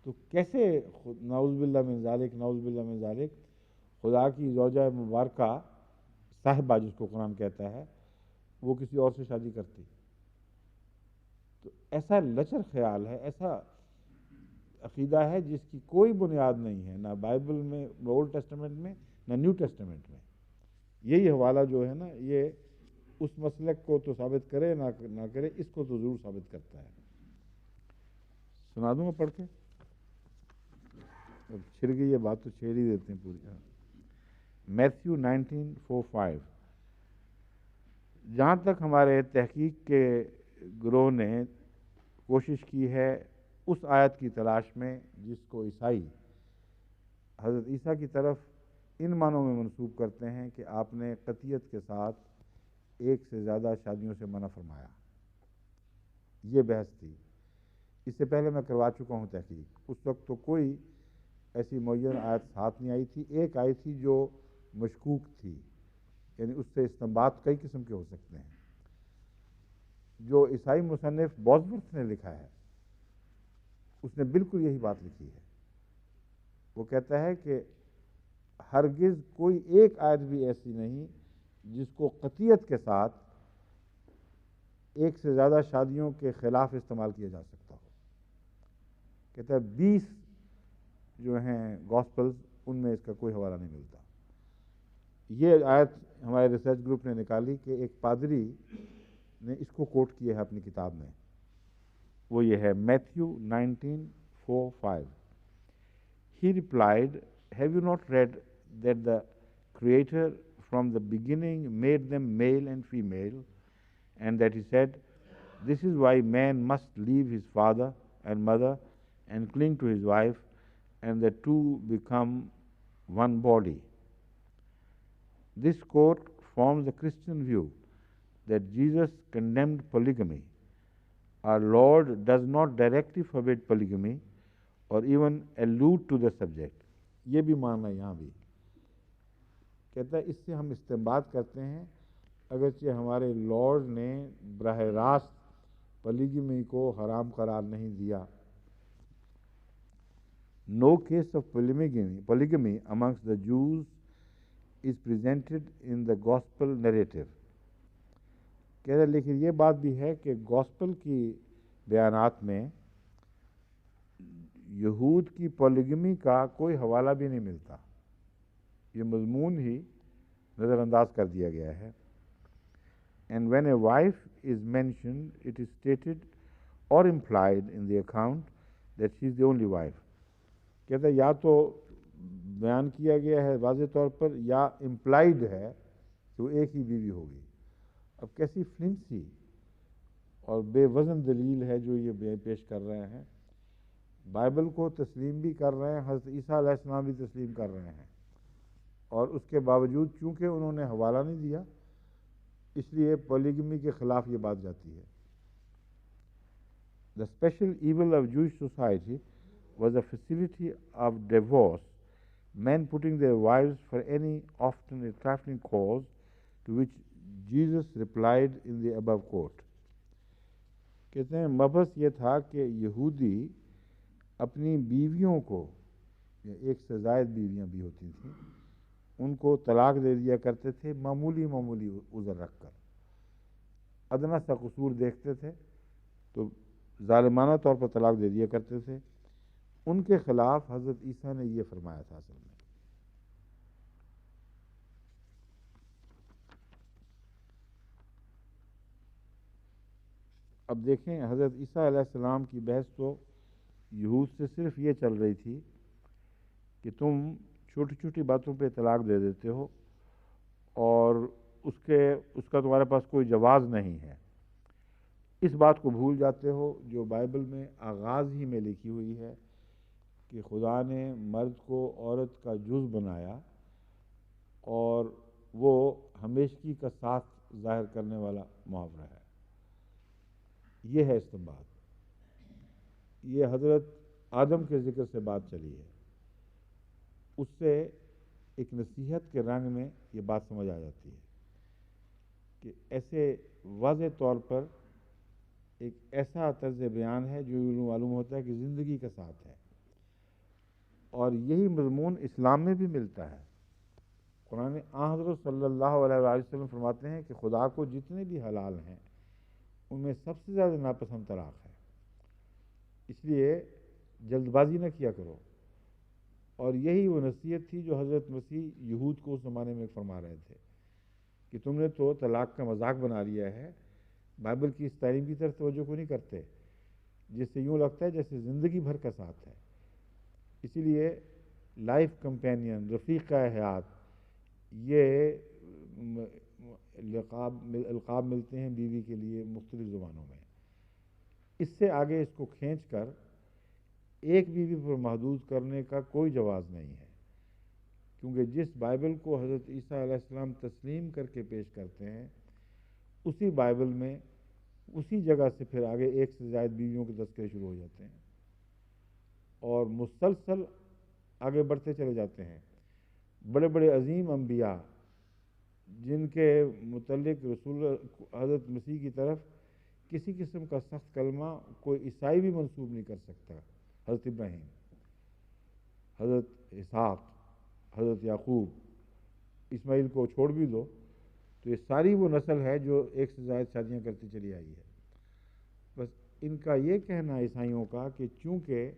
تو کیسے نعوذ باللہ من ذالک، نعوذ باللہ من ذالک، خدا کی زوجہ مبارکہ صاحبہ جس کو قرآن کہتا ہے وہ کسی اور سے شادی کرتی؟ تو ایسا لچر خیال ہے، ایسا عقیدہ ہے جس کی کوئی بنیاد نہیں ہے، نہ بائبل میں، اولڈ ٹیسٹمنٹ میں، نہ نیو ٹیسٹمنٹ میں. یہی حوالہ جو ہے نا یہ اس مسلک کو تو ثابت کرے نہ کرے، اس کو تو ضرور ثابت کرتا ہے. سنا دوں گا پڑھ کے؟ اب چھڑ گئی یہ بات تو چھیڑ ہی دیتے ہیں پوری. میتھیو 19:4-5. جہاں تک ہمارے تحقیق کے گروہ نے کوشش کی ہے اس آیت کی تلاش میں جس کو عیسائی حضرت عیسیٰ کی طرف ان معنوں میں منسوب کرتے ہیں کہ آپ نے قطعیت کے ساتھ ایک سے زیادہ شادیوں سے منع فرمایا، یہ بحث تھی. اس سے پہلے میں کروا چکا ہوں تحقیق. اس وقت تو کوئی ایسی معین آیت ساتھ نہیں آئی تھی. ایک آئی تھی جو مشکوک تھی، یعنی اس سے استنباط کئی قسم کے ہو سکتے ہیں. جو عیسائی مصنف بوزورتھ نے لکھا ہے اس نے بالکل یہی بات لکھی ہے. وہ کہتا ہے کہ ہرگز کوئی ایک آیت بھی ایسی نہیں جس کو قطعیت کے ساتھ ایک سے زیادہ شادیوں کے خلاف استعمال کیا جا سکتا ہو. کہتا ہے 20 جو ہیں گاسپلز ان میں اس کا کوئی حوالہ نہیں ملتا. یہ آیت ہمارے ریسرچ گروپ نے نکالی کہ ایک پادری نے اس کو کوٹ کیا ہے اپنی کتاب میں. وہ یہ ہے Matthew 19:4-5. He replied, "Have you not read that the Creator from the beginning made them male and female, and that he said, 'This is why man must leave his father and mother and cling to his wife, and the two become one body.'" This quote forms the Christian view that Jesus condemned polygamy. Our Lord does not directly forbid polygamy or even allude to the subject. یہ بھی ماننا یہاں بھی کہتا ہے اس سے ہم استنباط کرتے ہیں اگرچہ ہمارے لارڈ نے براہ راست پلیگمی کو حرام قرار نہیں دیا. No case of polygamy amongst the Jews is presented in the gospel narrative. کہہ رہے لیکن یہ بات بھی ہے کہ گاسپل کی بیانات میں یہود کی پولیگمی کا کوئی حوالہ بھی نہیں ملتا. یہ مضمون ہی نظر انداز کر دیا گیا ہے. And when a wife is mentioned, it is stated or implied in the account that she is the only wife. کہتا ہے یا تو بیان کیا گیا ہے واضح طور پر یا امپلائڈ ہے کہ وہ ایک ہی بیوی ہوگی. اب کیسی فلنسی اور بے وزن دلیل ہے جو یہ پیش کر رہے ہیں. بائبل کو تسلیم بھی کر رہے ہیں, حضرت عیسیٰ علیہ السلام بھی تسلیم کر رہے ہیں, اور اس کے باوجود چونکہ انہوں نے حوالہ نہیں دیا اس لیے پولیگمی کے خلاف یہ بات جاتی ہے. The special evil of Jewish society was the facility of divorce, men putting their wives for any often a trifling cause, to which Jesus replied in the above quote. کہتے ہیں مبحث یہ تھا کہ یہودی اپنی بیویوں کو, یا ایک سے زائد بیویاں بھی ہوتی تھیں, ان کو طلاق دے دیا کرتے تھے معمولی عذر رکھ کر. ادنا سا قصور دیکھتے تھے تو ظالمانہ طور پر طلاق دے دیا کرتے تھے. ان کے خلاف حضرت عیسیٰ نے یہ فرمایا تھا اصل میں. اب دیکھیں حضرت عیسیٰ علیہ السلام کی بحث تو یہود سے صرف یہ چل رہی تھی کہ تم چھوٹی چھوٹی باتوں پہ طلاق دے دیتے ہو اور اس کا تمہارے پاس کوئی جواز نہیں ہے. اس بات کو بھول جاتے ہو جو بائبل میں آغاز ہی میں لکھی ہوئی ہے کہ خدا نے مرد کو عورت کا جز بنایا اور وہ ہمیشگی کا ساتھ ظاہر کرنے والا محاورہ ہے. یہ ہے استنباط. یہ حضرت آدم کے ذکر سے بات چلی ہے, اس سے ایک نصیحت کے رنگ میں یہ بات سمجھ آ جاتی ہے کہ ایسے واضح طور پر ایک ایسا طرز بیان ہے جو معلوم ہوتا ہے کہ زندگی کا ساتھ ہے, اور یہی مضمون اسلام میں بھی ملتا ہے. قرآن حضرت صلی اللہ علیہ وسلم فرماتے ہیں کہ خدا کو جتنے بھی حلال ہیں ان میں سب سے زیادہ ناپسند طلاق ہے, اس لیے جلد بازی نہ کیا کرو. اور یہی وہ نصیحت تھی جو حضرت مسیح یہود کو اس زمانے میں فرما رہے تھے کہ تم نے تو طلاق کا مذاق بنا لیا ہے, بائبل کی اس تعلیم کی طرف توجہ کو نہیں کرتے, جس سے یوں لگتا ہے جیسے زندگی بھر کا ساتھ ہے. اسی لیے لائف کمپینین, رفیقہ حیات, یہ القاب ملتے ہیں بیوی کے لیے مختلف زبانوں میں. اس سے آگے اس کو کھینچ کر ایک بیوی پر محدود کرنے کا کوئی جواز نہیں ہے, کیونکہ جس بائبل کو حضرت عیسیٰ علیہ السلام تسلیم کر کے پیش کرتے ہیں اسی بائبل میں اسی جگہ سے پھر آگے ایک سے زائد بیویوں کے تذکرے شروع ہو جاتے ہیں اور مسلسل آگے بڑھتے چلے جاتے ہیں. بڑے بڑے عظیم انبیاء جن کے متعلق رسول حضرت مسیح کی طرف کسی قسم کا سخت کلمہ کوئی عیسائی بھی منسوب نہیں کر سکتا, حضرت ابراہیم, حضرت اسحاق, حضرت یعقوب, اسماعیل کو چھوڑ بھی دو تو یہ ساری وہ نسل ہے جو ایک سے زائد شادیاں کرتی چلی آئی ہے. بس ان کا یہ کہنا عیسائیوں کا کہ چونکہ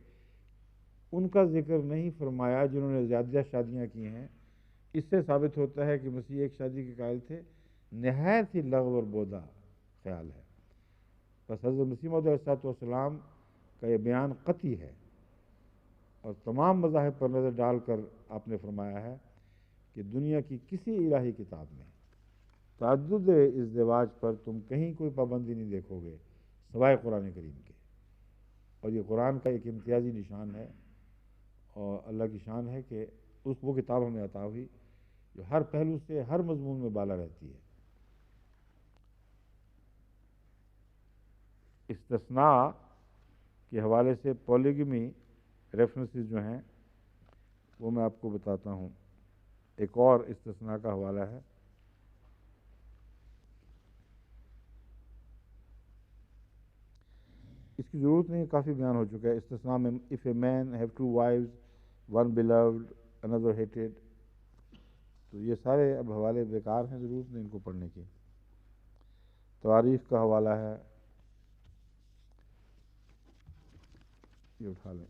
ان کا ذکر نہیں فرمایا جنہوں نے زیادہ شادیاں کی ہیں۔ اس سے ثابت ہوتا ہے کہ مسیح ایک شادی کے قائل تھے، نہایت ہی لغو اور بودا خیال ہے۔ بس حضرت مسیح موعود علیہ السلام کا یہ بیان قطعی ہے، اور تمام مذاہب پر نظر ڈال کر آپ نے فرمایا ہے کہ دنیا کی کسی الہی کتاب میں تعدد ازدواج پر تم کہیں کوئی پابندی نہیں دیکھو گے سوائے قرآن کریم کے، اور یہ قرآن کا ایک امتیازی نشان ہے، اور اللہ کی شان ہے کہ وہ کتاب ہمیں عطا ہوئی جو ہر پہلو سے ہر مضمون میں بالا رہتی ہے۔ استثناء کے حوالے سے پولیگمی ریفرنسز جو ہیں وہ میں آپ کو بتاتا ہوں۔ ایک اور استثناء کا حوالہ ہے، اس کی ضرورت نہیں، کافی بیان ہو چکا ہے۔ استثناء میں if a man have two wives, one beloved, another hated، تو یہ سارے اب حوالے بیکار ہیں، ضرورت نہیں ان کو پڑھنے کی۔ تواریخ کا حوالہ ہے، یہ اٹھا لیں۔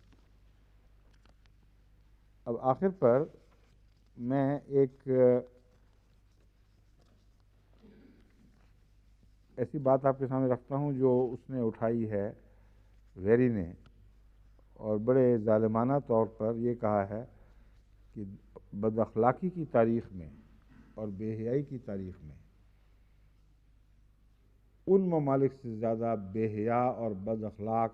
اب آخر پر میں ایک ایسی بات آپ کے سامنے رکھتا ہوں جو اس نے اٹھائی ہے، ویری نے، اور بڑے ظالمانہ طور پر یہ کہا ہے کہ بد اخلاقی کی تاریخ میں اور بے حیائی کی تاریخ میں ان ممالک سے زیادہ بے حیا اور بد اخلاق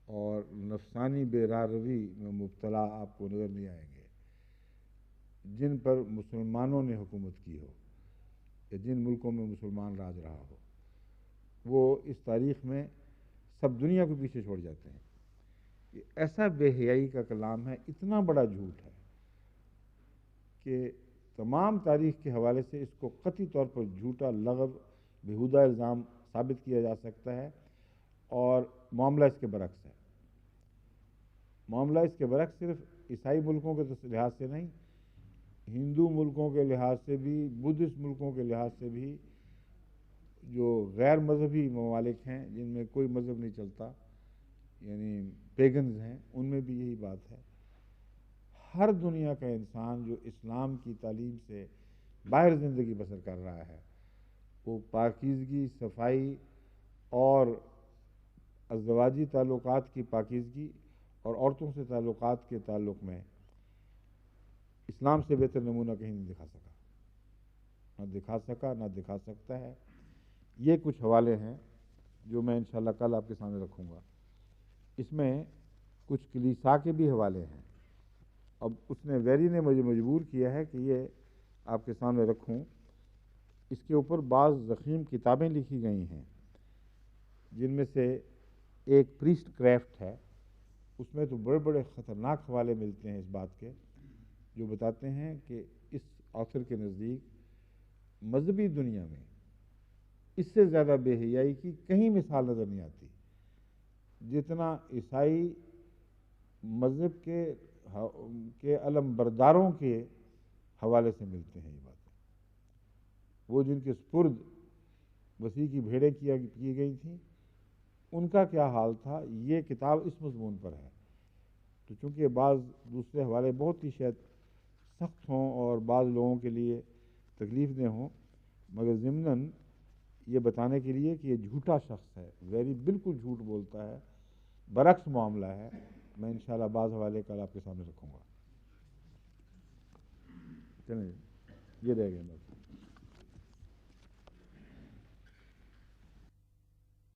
اور نفسانی بے راہ روی میں مبتلا آپ کو نظر نہیں آئیں گے جن پر مسلمانوں نے حکومت کی ہو یا جن ملکوں میں مسلمان راج رہا ہو۔ وہ اس تاریخ میں سب دنیا کو پیچھے چھوڑ جاتے ہیں۔ یہ ایسا بے حیائی کا کلام ہے، اتنا بڑا جھوٹ ہے کہ تمام تاریخ کے حوالے سے اس کو قطعی طور پر جھوٹا، لغو، بیہودہ الزام ثابت کیا جا سکتا ہے، اور معاملہ اس کے برعکس ہے۔ معاملہ اس کے برعکس صرف عیسائی ملکوں کے لحاظ سے نہیں، ہندو ملکوں کے لحاظ سے بھی، بدھسٹ ملکوں کے لحاظ سے بھی، جو غیر مذہبی ممالک ہیں جن میں کوئی مذہب نہیں چلتا، یعنی پیگنز ہیں، ان میں بھی یہی بات ہے۔ ہر دنیا کا انسان جو اسلام کی تعلیم سے باہر زندگی بسر کر رہا ہے، وہ پاکیزگی، صفائی اور ازدواجی تعلقات کی پاکیزگی اور عورتوں سے تعلقات کے تعلق میں اسلام سے بہتر نمونہ کہیں نہیں دکھا سکا، نہ دکھا سکا، نہ دکھا سکتا ہے۔ یہ کچھ حوالے ہیں جو میں انشاءاللہ کل آپ کے سامنے رکھوں گا۔ اس میں کچھ کلیسا کے بھی حوالے ہیں۔ اب اس نے ویری نے مجھے مجبور کیا ہے کہ یہ آپ کے سامنے رکھوں۔ اس کے اوپر بعض ضخیم کتابیں لکھی گئی ہیں، جن میں سے ایک پریسٹ کرافٹ ہے۔ اس میں تو بڑے بڑے خطرناک حوالے ملتے ہیں اس بات کے، جو بتاتے ہیں کہ اس آثر کے نزدیک مذہبی دنیا میں اس سے زیادہ بے حیائی کی کہیں مثال نظر نہیں آتی جتنا عیسائی مذہب کے علم برداروں کے حوالے سے ملتے ہیں۔ یہ باتیں وہ جن کے سپرد مسیح کی بھیڑیں کی گئی تھیں، ان کا کیا حال تھا، یہ کتاب اس مضمون پر ہے۔ تو چونکہ بعض دوسرے حوالے بہت ہی شاید سخت ہوں اور بعض لوگوں کے لیے تکلیف دہ ہوں، مگر ضمناً یہ بتانے کے لیے کہ یہ جھوٹا شخص ہے، ویری بالکل جھوٹ بولتا ہے، برعکس معاملہ ہے۔ میں انشاءاللہ بعض حوالے کل آپ کے سامنے رکھوں گا۔ چلیں یہ رہ گئے بس۔